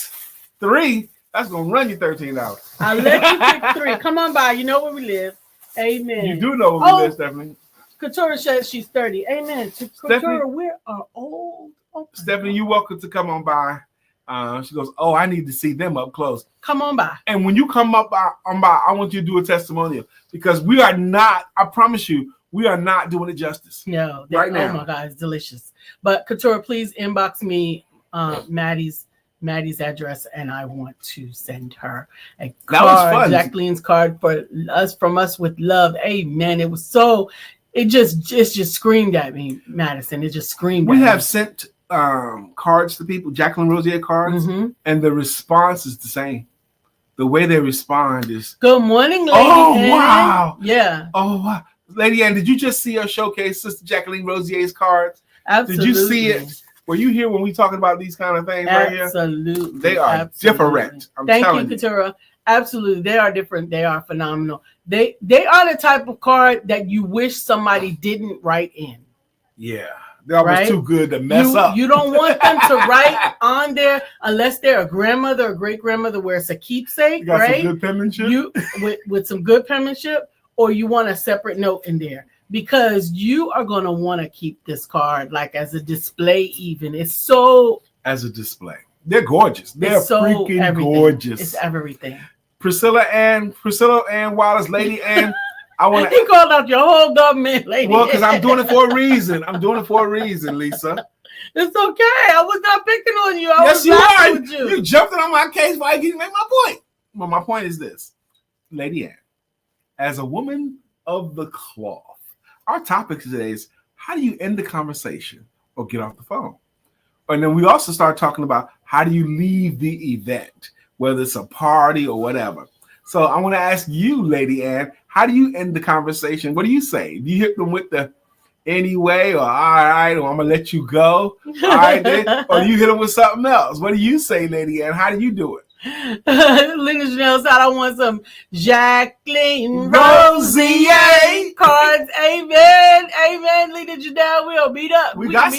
S1: 3? That's gonna run you $13.
S2: I'll let you pick 3. Come on by. You know where we live. Amen.
S1: You do know where we live, Stephanie.
S2: Katura says she's 30. Amen. Katura, we are old. Oh,
S1: Stephanie, you're welcome to come on by. She goes, oh, I need to see them up close.
S2: Come on by.
S1: And when you come up by, I want you to do a testimonial because we are not, I promise you, we are not doing it justice.
S2: No,
S1: right now.
S2: Oh my God, it's delicious. But Katura, please inbox me Maddie's address, and I want to send her a card.
S1: That was fun.
S2: Jacqueline's card from us with love. Amen. It was so. It just screamed at me, Madison. It just screamed.
S1: We have sent cards to people, Jacqueline Rosier cards, and the response is the same. The way they respond is
S2: good morning, Lady Ann.
S1: Wow.
S2: Yeah.
S1: Oh wow. Lady Ann, did you just see her showcase Sister Jacqueline Rosier's cards?
S2: Absolutely.
S1: Did you see it? Were you here when we talking about these kind of things right here?
S2: Absolutely.
S1: They are different.
S2: Thank you, Katura. Absolutely. They are different. They are phenomenal. They are the type of card that you wish somebody didn't write in.
S1: Yeah. They're almost too good to mess up.
S2: You don't want them to write on there unless they're a grandmother or great grandmother where it's a keepsake,
S1: you got
S2: right?
S1: Some good penmanship.
S2: With some good penmanship, or you want a separate note in there because you are going to want to keep this card like as a display. Even it's so
S1: as a display. They're gorgeous. They're
S2: so
S1: freaking
S2: everything.
S1: Gorgeous.
S2: It's everything.
S1: Priscilla Ann Wallace, Lady Ann. I want
S2: to. He called out your whole government, Lady.
S1: Well, because I'm doing it for a reason. I'm doing it for a reason, Lisa.
S2: It's okay. I was not picking on you. I
S1: Yes,
S2: was
S1: you
S2: laughing
S1: are.
S2: with you.
S1: You jumping on my case while you didn't make my point. Well, my point is this, Lady Ann, as a woman of the cloth, our topic today is how do you end the conversation or get off the phone? And then we also start talking about how do you leave the event, whether it's a party or whatever. So I want to ask you, Lady Ann, how do you end the conversation? What do you say? Do you hit them with the anyway, or all right, or I'm gonna let you go, all right, then, or do you hit them with something else? What do you say, Lady Ann? How do you do it?
S2: Lena Janelle said, I want some Jacqueline Rosier cards. Amen. Amen. Lena Janelle, we'll beat up.
S1: We got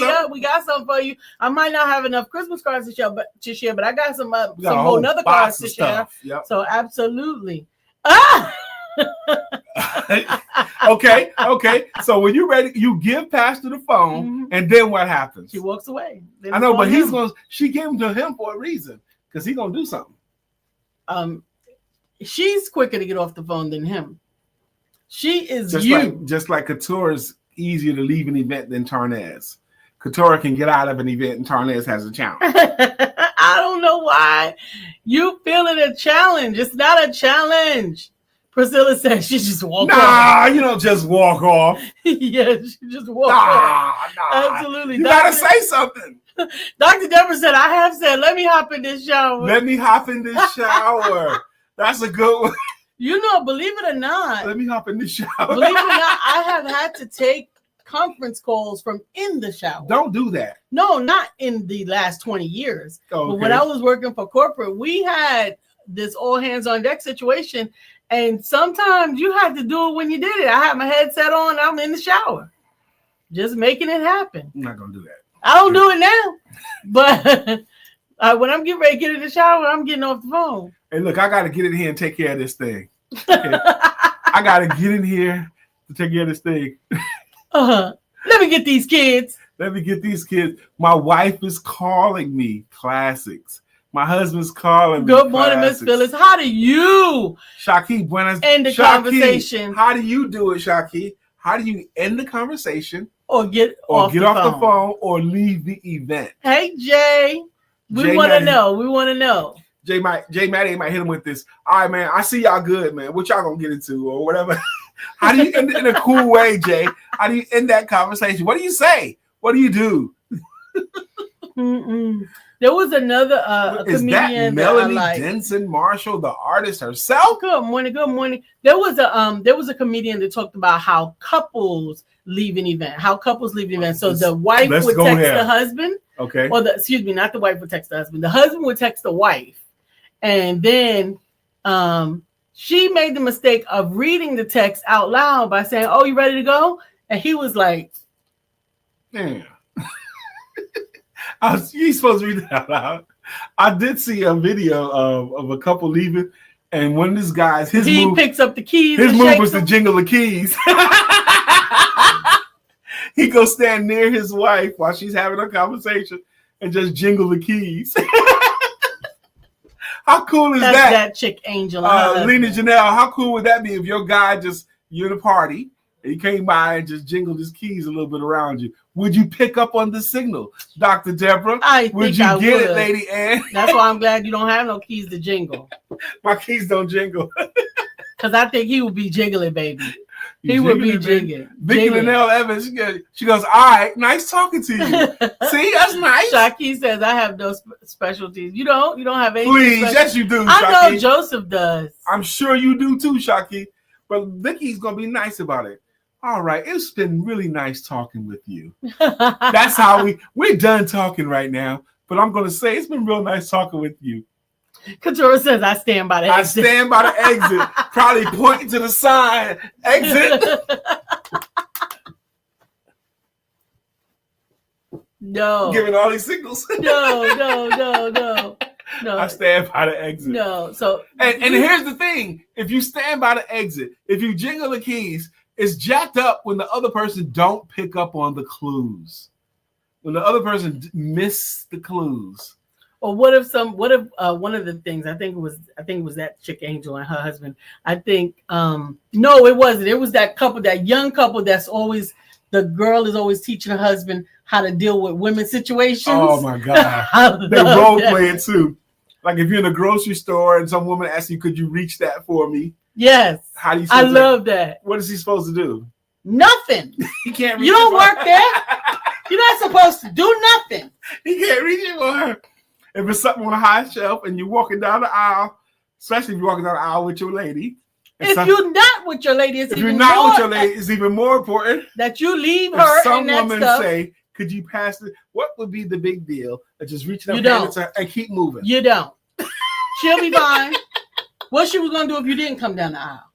S2: some for you. I might not have enough Christmas cards to share, but I got some
S1: whole
S2: other cards to share.
S1: Yep.
S2: So absolutely. Ah!
S1: Okay. So when you're ready, you give Pastor the phone, and then what happens?
S2: She walks away.
S1: I know, but she gave them to him for a reason, because he's gonna do something.
S2: She's quicker to get off the phone than him. She is
S1: just like Couture is easier to leave an event than Tarnez. Couture can get out of an event, and Tarnez has a challenge.
S2: I don't know why you feel it a challenge. It's not a challenge. Priscilla said she just walked off.
S1: Nah, you don't just walk off.
S2: Yeah, she just walked off.
S1: Nah.
S2: Absolutely.
S1: You gotta say something.
S2: Dr. Deborah said, I have said, let me hop in this shower.
S1: That's a good one.
S2: You know, believe it or not.
S1: Let me hop in the shower.
S2: Believe it or not, I have had to take conference calls from in the shower.
S1: Don't do that.
S2: No, not in the last 20 years.
S1: Okay.
S2: But when I was working for corporate, we had this all hands on deck situation. And sometimes you had to do it when you did it. I had my headset on. I'm in the shower. Just making it happen.
S1: I'm not going to do that.
S2: I don't do it now. But when I'm getting ready to get in the shower, I'm getting off the phone.
S1: Hey, look, I got to get in here and take care of this thing. Okay? I got to get in here to take care of this thing.
S2: Let me get these kids.
S1: My wife is calling me. Classics. My husband's calling me.
S2: Good morning, Miss Phyllis. How do you end the conversation?
S1: How do you do it, Shaki? How do you end the conversation?
S2: Or get off the
S1: phone or leave the event?
S2: Hey, Jay. We want to know.
S1: Jay Maddie might hit him with this. All right, man. I see y'all good, man. What y'all gonna get into or whatever? How do you end it in a cool way, Jay? How do you end that conversation? What do you say? What do you do?
S2: There was another
S1: That
S2: comedian
S1: Melanie Denson Marshall, the artist herself.
S2: Good morning. There was a comedian that talked about how couples leave an event. So the wife would text the husband.
S1: Okay.
S2: Or not the wife would text the husband. The husband would text the wife, and then she made the mistake of reading the text out loud by saying, "Oh, you ready to go?" And he was like,
S1: "Damn." You supposed to read it out loud. I did see a video of a couple leaving, and one of these guys,
S2: picks up the keys.
S1: His move was to jingle the keys. He goes stand near his wife while she's having a conversation and just jingle the keys. How cool is that?
S2: That's that chick angel.
S1: Lena Janelle, how cool would that be if your guy you're in a party and he came by and just jingled his keys a little bit around you? Would you pick up on the signal, Dr. Deborah? Would you get it, Lady Ann?
S2: That's why I'm glad you don't have no keys to jingle.
S1: My keys don't jingle.
S2: Because I think he would be jiggling, baby. He would be jiggling.
S1: Vicky Linnell Evans, she goes, all right, nice talking to you. See, that's nice.
S2: Shaki says, I have no specialties. You don't have any.
S1: Please, yes, you do, Shaki.
S2: I know Joseph does.
S1: I'm sure you do too, Shaki. But Vicky's going to be nice about it. All right, it's been really nice talking with you. That's how we're done talking right now. But I'm going to say it's been real nice talking with you.
S2: Couture says, I stand by the exit.
S1: I stand by the exit. Probably pointing to the sign. Exit.
S2: No.
S1: Giving all these signals.
S2: No.
S1: I stand by the exit.
S2: No. So
S1: and here's the thing. If you stand by the exit, if you jingle the keys, it's jacked up when the other person don't pick up on the clues. When the other person miss the clues.
S2: Or what if one of the things I think it was that chick Angel and her husband. I think no, it wasn't. It was that young couple that's always the girl is always teaching her husband how to deal with women's situations.
S1: Oh my God. They role play it too. Like if you're in a grocery store and some woman asks you, could you reach that for me?
S2: Yes.
S1: How do you?
S2: I love that.
S1: What is he supposed to do?
S2: Nothing.
S1: He can't reach
S2: You don't work there. You're not supposed to do nothing.
S1: He can't reach it for her. If it's something on a high shelf and you're walking down the aisle, especially if you're walking down the aisle with your lady.
S2: If you're not with your lady,
S1: it's even more important
S2: that you leave her.
S1: Some
S2: and that
S1: women
S2: stuff.
S1: say, could you pass it? What would be the big deal of just reaching up and keep moving?
S2: You don't. She'll be fine. What she was going to do if you didn't come down the aisle?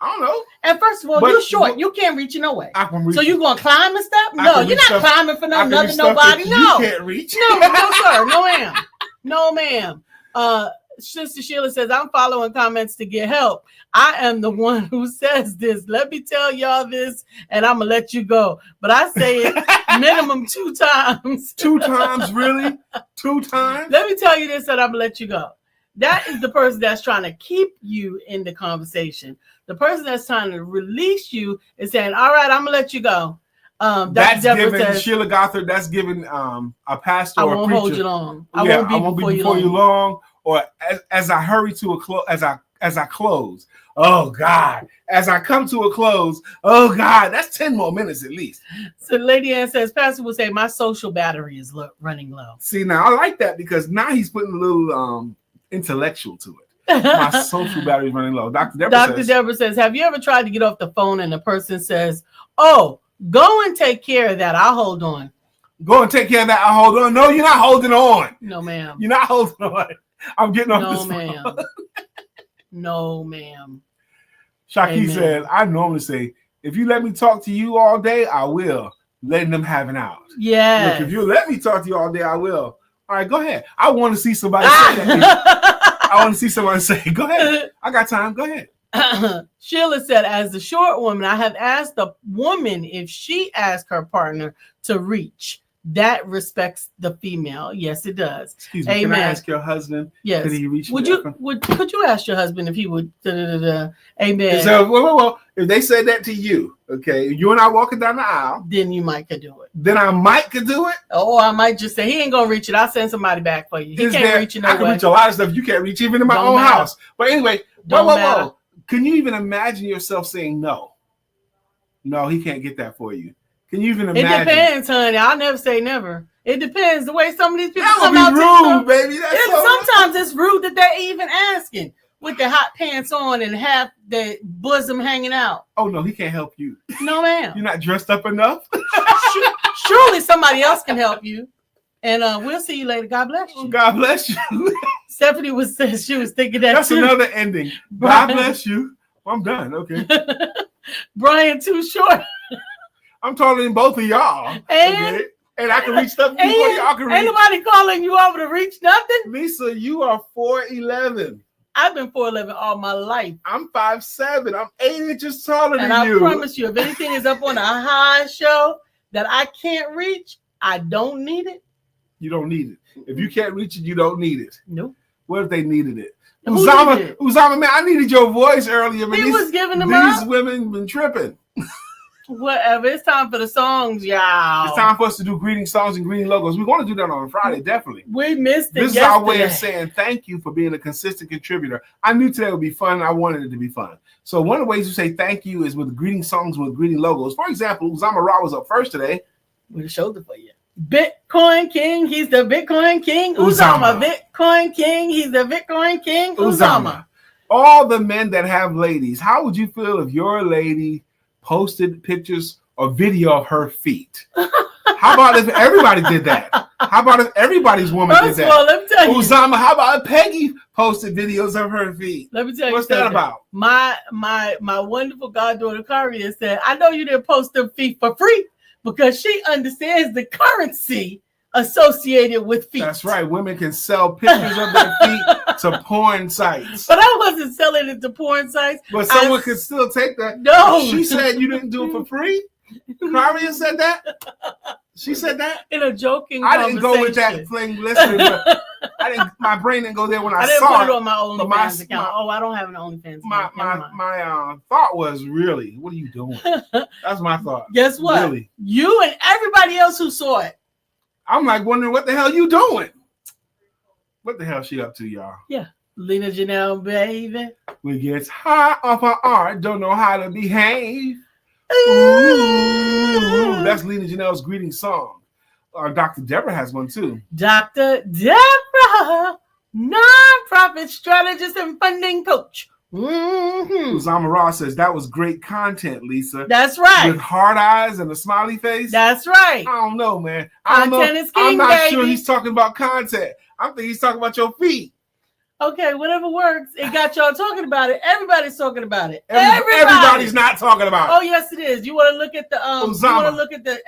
S1: I don't know.
S2: And first of all, you're short. You can't reach it no way. So you're going to climb and stuff? No, you're not climbing for nobody. No.
S1: You can't reach.
S2: No, sir. No, ma'am. No, ma'am. Sister Sheila says, I'm following comments to get help. I am the one who says this. Let me tell y'all this, and I'm going to let you go. But I say it minimum 2 times.
S1: 2 times? Really? 2 times?
S2: Let me tell you this, and I'm going to let you go. That is the person that's trying to keep you in the conversation. The person that's trying to release you is saying, all right, I'm going to let you go.
S1: That's giving Sheila Gothard, that's giving a pastor or a preacher. I
S2: won't hold you long. I won't be before you long. Or as I hurry to a close, as I close, oh God, as I come to a close, oh God, that's 10 more minutes at least. So Lady Ann says, Pastor will say, my social battery is running low.
S1: See, now I like that because now he's putting a little intellectual to it. My social battery is running low. Dr. Deborah says,
S2: have you ever tried to get off the phone and the person says, oh, go and take care of that. I'll hold on.
S1: Go and take care of that. I'll hold on. No, you're not holding on.
S2: No, ma'am.
S1: You're not holding on. I'm getting off this
S2: ma'am.
S1: phone.
S2: No, ma'am.
S1: Shaki says, I normally say, if you let me talk to you all day, I will. Letting them have an out.
S2: Yeah.
S1: Look, if you let me talk to you all day, I will. All right, go ahead. I want to see somebody say that. I want to see somebody say, go ahead. I got time. Go ahead.
S2: Sheila said, as the short woman, I have asked the woman if she asked her partner to reach. That respects the female. Yes, it does.
S1: Excuse me. Amen. Can I ask your husband?
S2: Yes.
S1: Could he reach?
S2: Could you ask your husband if he would? Amen.
S1: So, well, if they said that to you, okay, you and I walking down the aisle,
S2: then you might could do it.
S1: Then I might could do it.
S2: Oh, I might just say he ain't gonna reach it. I'll send somebody back for you. He can't reach it no way.
S1: I can reach a lot of stuff you can't reach, even in my own house. But anyway, whoa. Can you even imagine yourself saying no? No, he can't get that for you. Can you even imagine?
S2: It depends, honey. I'll never say never. It depends the way some of these people
S1: come out. Rude, baby.
S2: Sometimes it's rude that they're even asking with the hot pants on and half the bosom hanging out.
S1: Oh no, he can't help you.
S2: No, ma'am.
S1: You're not dressed up enough.
S2: Surely somebody else can help you. And we'll see you later. God bless you.
S1: God bless you.
S2: Stephanie she was thinking that.
S1: That's too. Another ending. God bless you. I'm done. Okay.
S2: Brian, too short.
S1: I'm taller than both of y'all. And I can reach stuff before y'all can reach.
S2: Ain't nobody calling you over to reach nothing.
S1: Lisa, you are 4'11".
S2: I've been 4'11" all my life.
S1: I'm 5'7". I'm 8 inches taller than you.
S2: And I promise you, if anything is up on a high show that I can't reach, I don't need it.
S1: You don't need it. If you can't reach it, you don't need it.
S2: Nope.
S1: What if they needed it? Uzama, man, I needed your voice earlier.
S2: He was giving them
S1: These women been tripping.
S2: Whatever. It's time for the songs, y'all.
S1: It's time for us to do greeting songs and greeting logos. We're going to do that on Friday, definitely.
S2: We missed it.
S1: This is our way of saying thank you for being a consistent contributor. I knew today would be fun, and I wanted it to be fun. So one of the ways you say thank you is with greeting songs with greeting logos. For example, Uzama Ra was up first today.
S2: With a shoulder for you. Bitcoin King, he's the Bitcoin King. Uzama. Bitcoin King, he's the Bitcoin King. Uzama.
S1: All the men that have ladies, how would you feel if your lady posted pictures or video of her feet? How about if everybody did that? How about if everybody's woman did that?
S2: Well, let me tell you.
S1: Uzama, how about if Peggy posted videos of her feet?
S2: Let me tell you.
S1: What's that about?
S2: My wonderful goddaughter Karia said, I know you didn't post them feet for free because she understands the currency associated with feet.
S1: That's right. Women can sell pictures of their feet to porn sites.
S2: But I wasn't selling it to porn sites.
S1: But someone could still take that.
S2: No.
S1: She said you didn't do it for free? Karia said that? She said that?
S2: In a joking
S1: I didn't go with that plain listening. My brain didn't go there when I
S2: didn't
S1: saw
S2: put it on my OnlyFans account. I don't have an OnlyFans account.
S1: My thought was, really, what are you doing? That's my thought.
S2: Guess what?
S1: Really?
S2: You and everybody else who saw it.
S1: I'm like wondering what the hell you doing. What the hell she up to, y'all?
S2: Yeah. Lena Janelle, baby.
S1: We gets high off our art, don't know how to behave. Ooh, that's Lena Janelle's greeting song. Dr. Deborah has one too.
S2: Dr. Deborah, nonprofit strategist and funding coach.
S1: Uzama Ross says that was great content, Lisa.
S2: That's right.
S1: With hard eyes and a smiley face.
S2: That's right.
S1: I don't know, man.
S2: Content is king,
S1: I'm not
S2: baby.
S1: sure he's talking about content. I think he's talking about your feet.
S2: Okay, whatever works. It got y'all talking about it. Everybody's talking about it.
S1: Everybody's not talking about it.
S2: Oh, yes, it is. You want to look at the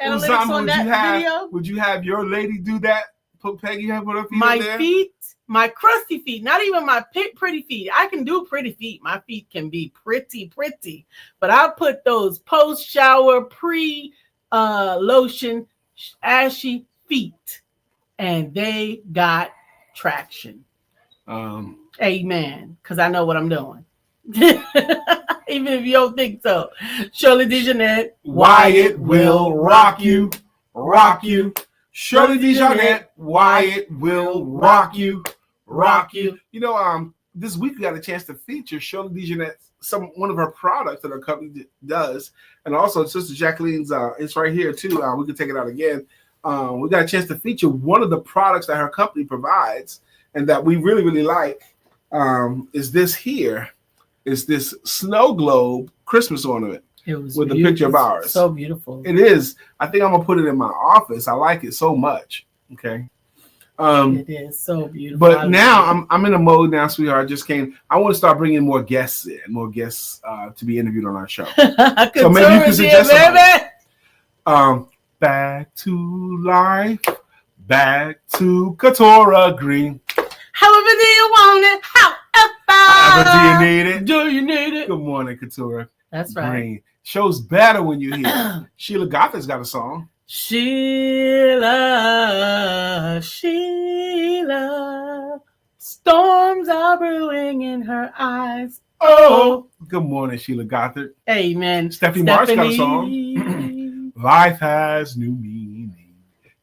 S2: analytics on that video?
S1: Would you have your lady do that? Put Peggy put her feet up there?
S2: My crusty feet, not even my pretty feet. I can do pretty feet. My feet can be pretty. But I put those post-shower, pre-lotion, ashy feet, and they got traction. Amen. Because I know what I'm doing. Even if you don't think so. Shirley DeJohnette.
S1: Wyatt will rock you. Rock you. Shirley DeJohnette. Wyatt will rock you. Rock you. You know, this week we got a chance to feature Shirley DeJohnette, one of her products that her company does. And also Sister Jacqueline's, it's right here too. We can take it out again. We got a chance to feature one of the products that her company provides and that we really, really like. Is this here? Is this snow globe Christmas ornament with a picture of ours?
S2: So beautiful.
S1: It is. I think I'm gonna put it in my office. I like it so much. Okay.
S2: It is so beautiful.
S1: But now I'm in a mode now, sweetheart. I want to start bringing more guests to be interviewed on our show. So maybe you can suggest somebody. Back to life. Back to Katora Green.
S2: However do you want it?
S1: However do you need it?
S2: Do you need it?
S1: Good morning, Katora.
S2: That's right.
S1: Green. Show's better when you hear. Sheila Gothard's got a song.
S2: Sheila, storms are brewing in her eyes. Oh,
S1: good morning, Sheila Gothard.
S2: Amen.
S1: Stephanie Marsh got a song. Life has new meaning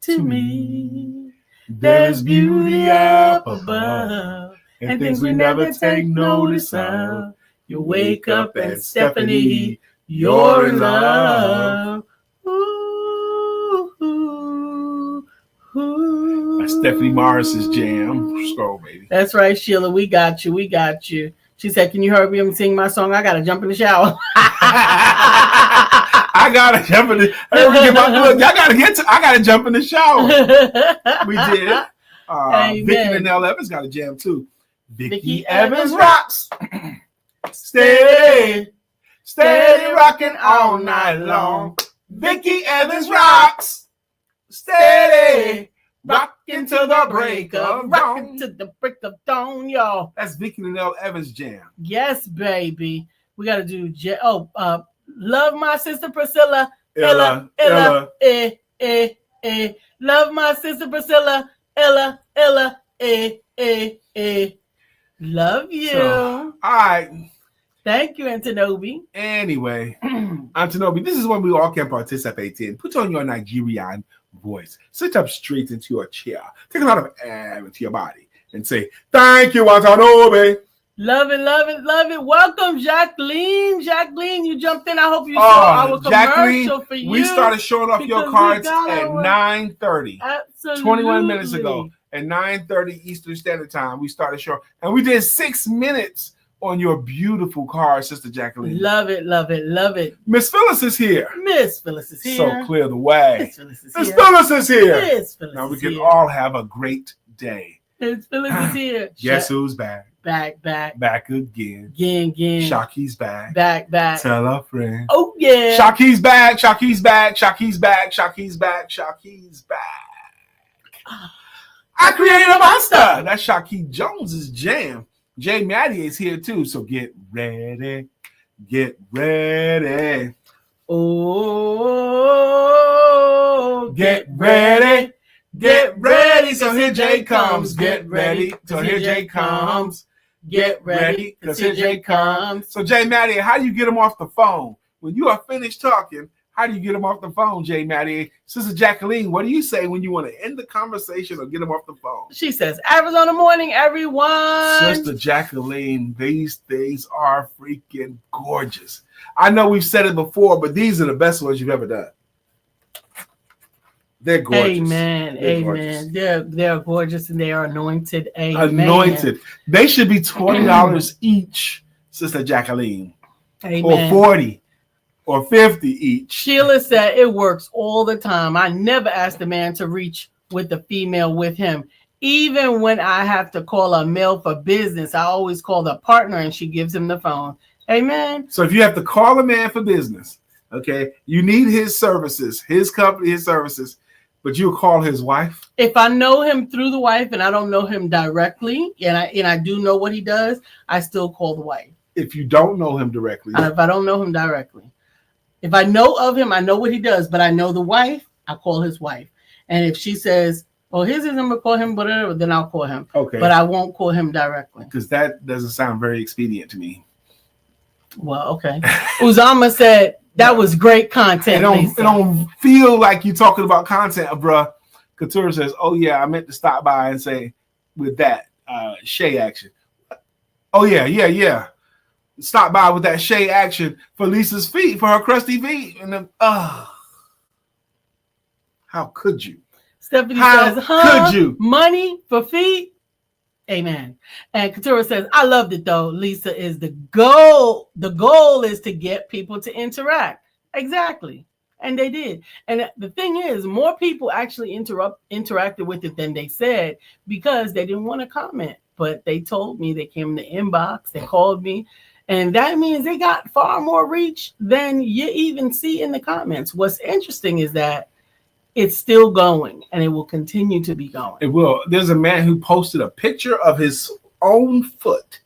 S2: to me. There's beauty up above, and things we never take notice of. You wake up and Stephanie, you're in love.
S1: That's Stephanie Morris's jam. Scroll, baby.
S2: That's right, Sheila. We got you. She said, "Can you hurry up and sing my song? I gotta jump in the shower."
S1: I gotta jump in the. I gotta jump in the shower. We did. Vicky and Nell Evans got a jam too. Vicky Evans rocks. Steady rocking all night long. Vicky Evans rocks. Steady rocking to the break of dawn.
S2: To the break of dawn, y'all.
S1: That's Vicky and Nell Evans jam.
S2: Yes, baby. We gotta do. Love my sister Priscilla. Ella. Love my sister Priscilla. Ella. Love you.
S1: So, all right.
S2: Thank you, Antonobi.
S1: Anyway, Antonobi, this is when we all can participate in. Put on your Nigerian voice. Sit up straight into your chair. Take a lot of air into your body and say, "Thank you, Antonobi."
S2: Love it. Welcome, Jacqueline. Jacqueline, you jumped in. I hope you saw our commercial for you.
S1: We started showing off your cards at 9:30.
S2: Absolutely.
S1: 21 minutes ago. At 9:30 Eastern Standard Time, we started showing. And we did 6 minutes on your beautiful card, Sister Jacqueline.
S2: Love it.
S1: Miss Phyllis is here.
S2: So
S1: clear the way. Miss Phyllis is here. Now we can all have a great day.
S2: Miss Phyllis is here.
S1: Guess who's back?
S2: Back
S1: again. Shaki's back.
S2: Back.
S1: Tell a friend.
S2: Oh yeah.
S1: Shaki's back. Shaki's back. I created a monster. That's Shaki Jones's jam. Jay Maddie is here too, so get ready.
S2: Oh,
S1: get ready. Get ready, so here Jay comes. Get ready, so here Jay comes. Get ready, because here Jay comes. So, Jay Maddie, how do you get him off the phone? When you are finished talking, how do you get him off the phone, Jay Maddie? Sister Jacqueline, what do you say when you want to end the conversation or get him off the phone?
S2: She says, Arizona morning, everyone.
S1: Sister Jacqueline, these things are freaking gorgeous. I know we've said it before, but these are the best ones you've ever done. They're gorgeous.
S2: Amen.
S1: They're
S2: Amen.
S1: gorgeous.
S2: They're gorgeous and they are anointed. Amen.
S1: Anointed. They should be $20 each, Sister Jacqueline.
S2: Amen.
S1: Or 40 or 50 each.
S2: Sheila said it works all the time. I never asked a man to reach with the female with him. Even when I have to call a male for business, I always call the partner and she gives him the phone. Amen.
S1: So if you have to call a man for business, okay, you need his services, his company, his services, but you'll call his wife?
S2: If I know him through the wife and I don't know him directly, and I do know what he does, I still call the wife.
S1: If you don't know him directly.
S2: If I don't know him directly. If I know of him, I know what he does, but I know the wife, I call his wife. And if she says, well, here's his number, call him, whatever, then I'll call him. Okay. But I won't call him directly.
S1: Because that doesn't sound very expedient to me.
S2: Well, okay. Uzama said, that was great content.
S1: It don't feel like you're talking about content, bruh. Couture says, oh, yeah, I meant to stop by and say with that Shay action. Oh, yeah. Stop by with that Shay action for Lisa's feet, for her crusty feet. And then, how could you?
S2: Stephanie says, could you? Money for feet? Amen. And Katura says, I loved it though. Lisa is the goal. The goal is to get people to interact. Exactly. And they did. And the thing is, more people actually interacted with it than they said because they didn't want to comment. But they told me, they came in the inbox, they called me. And that means they got far more reach than you even see in the comments. What's interesting is that it's still going and it will continue to be going. It
S1: will. There's a man who posted a picture of his own foot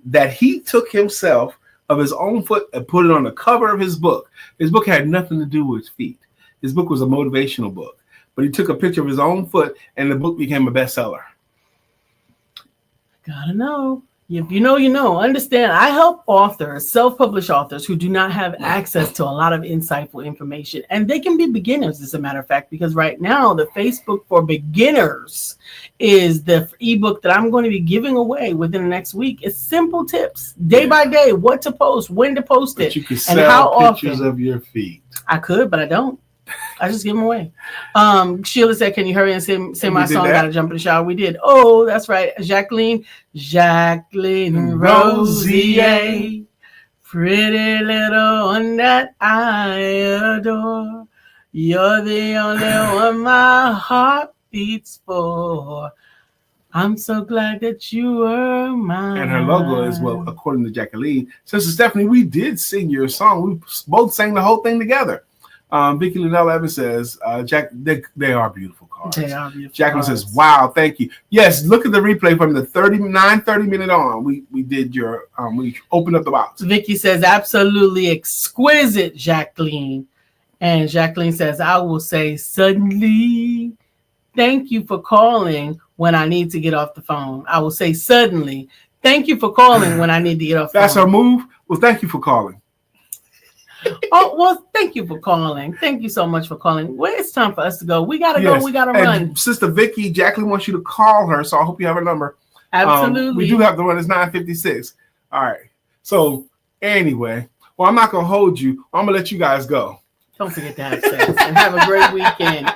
S1: that he took himself of his own foot and put it on the cover of his book. His book had nothing to do with feet. His book was a motivational book, but he took a picture of his own foot and the book became a bestseller.
S2: Gotta know. If you know, you know. Understand, I help authors, self-published authors who do not have access to a lot of insightful information. And they can be beginners, as a matter of fact, because right now the Facebook for Beginners is the ebook that I'm going to be giving away within the next week. It's simple tips, day by day, what to post, when to post it,
S1: you can
S2: and how
S1: pictures
S2: often.
S1: Of your feet.
S2: I could, but I don't. I just give them away. Sheila said, can you hurry and sing my song? Gotta jump in the shower. We did. Oh, that's right. Jacqueline Rosier, pretty little one that I adore. You're the only one my heart beats for. I'm so glad that you were mine.
S1: And her logo is, well, according to Jacqueline. Sister Stephanie, we did sing your song. We both sang the whole thing together. Vicky Linnell Evans says, Jack, they are beautiful cards.
S2: They are beautiful.
S1: Jacqueline says, wow, thank you. Yes, look at the replay from the 30 minute on. We did your, we opened up the box.
S2: Vicky says, absolutely exquisite, Jacqueline. And Jacqueline says, I will say, suddenly, thank you for calling when I need to get off the phone. I will say, suddenly, thank you for calling when I need to get off the phone.
S1: That's her move? Well, thank you for calling.
S2: Oh, well, thank you for calling. Thank you so much for calling. Well, it's time for us to go. We got to go. We got to run.
S1: Sister Vicky, Jacqueline wants you to call her, so I hope you have her number.
S2: Absolutely.
S1: We do have the one. It's 9:56. All right. So anyway, well, I'm not going to hold you. I'm going to let you guys go.
S2: Don't forget to have sex and have a great weekend.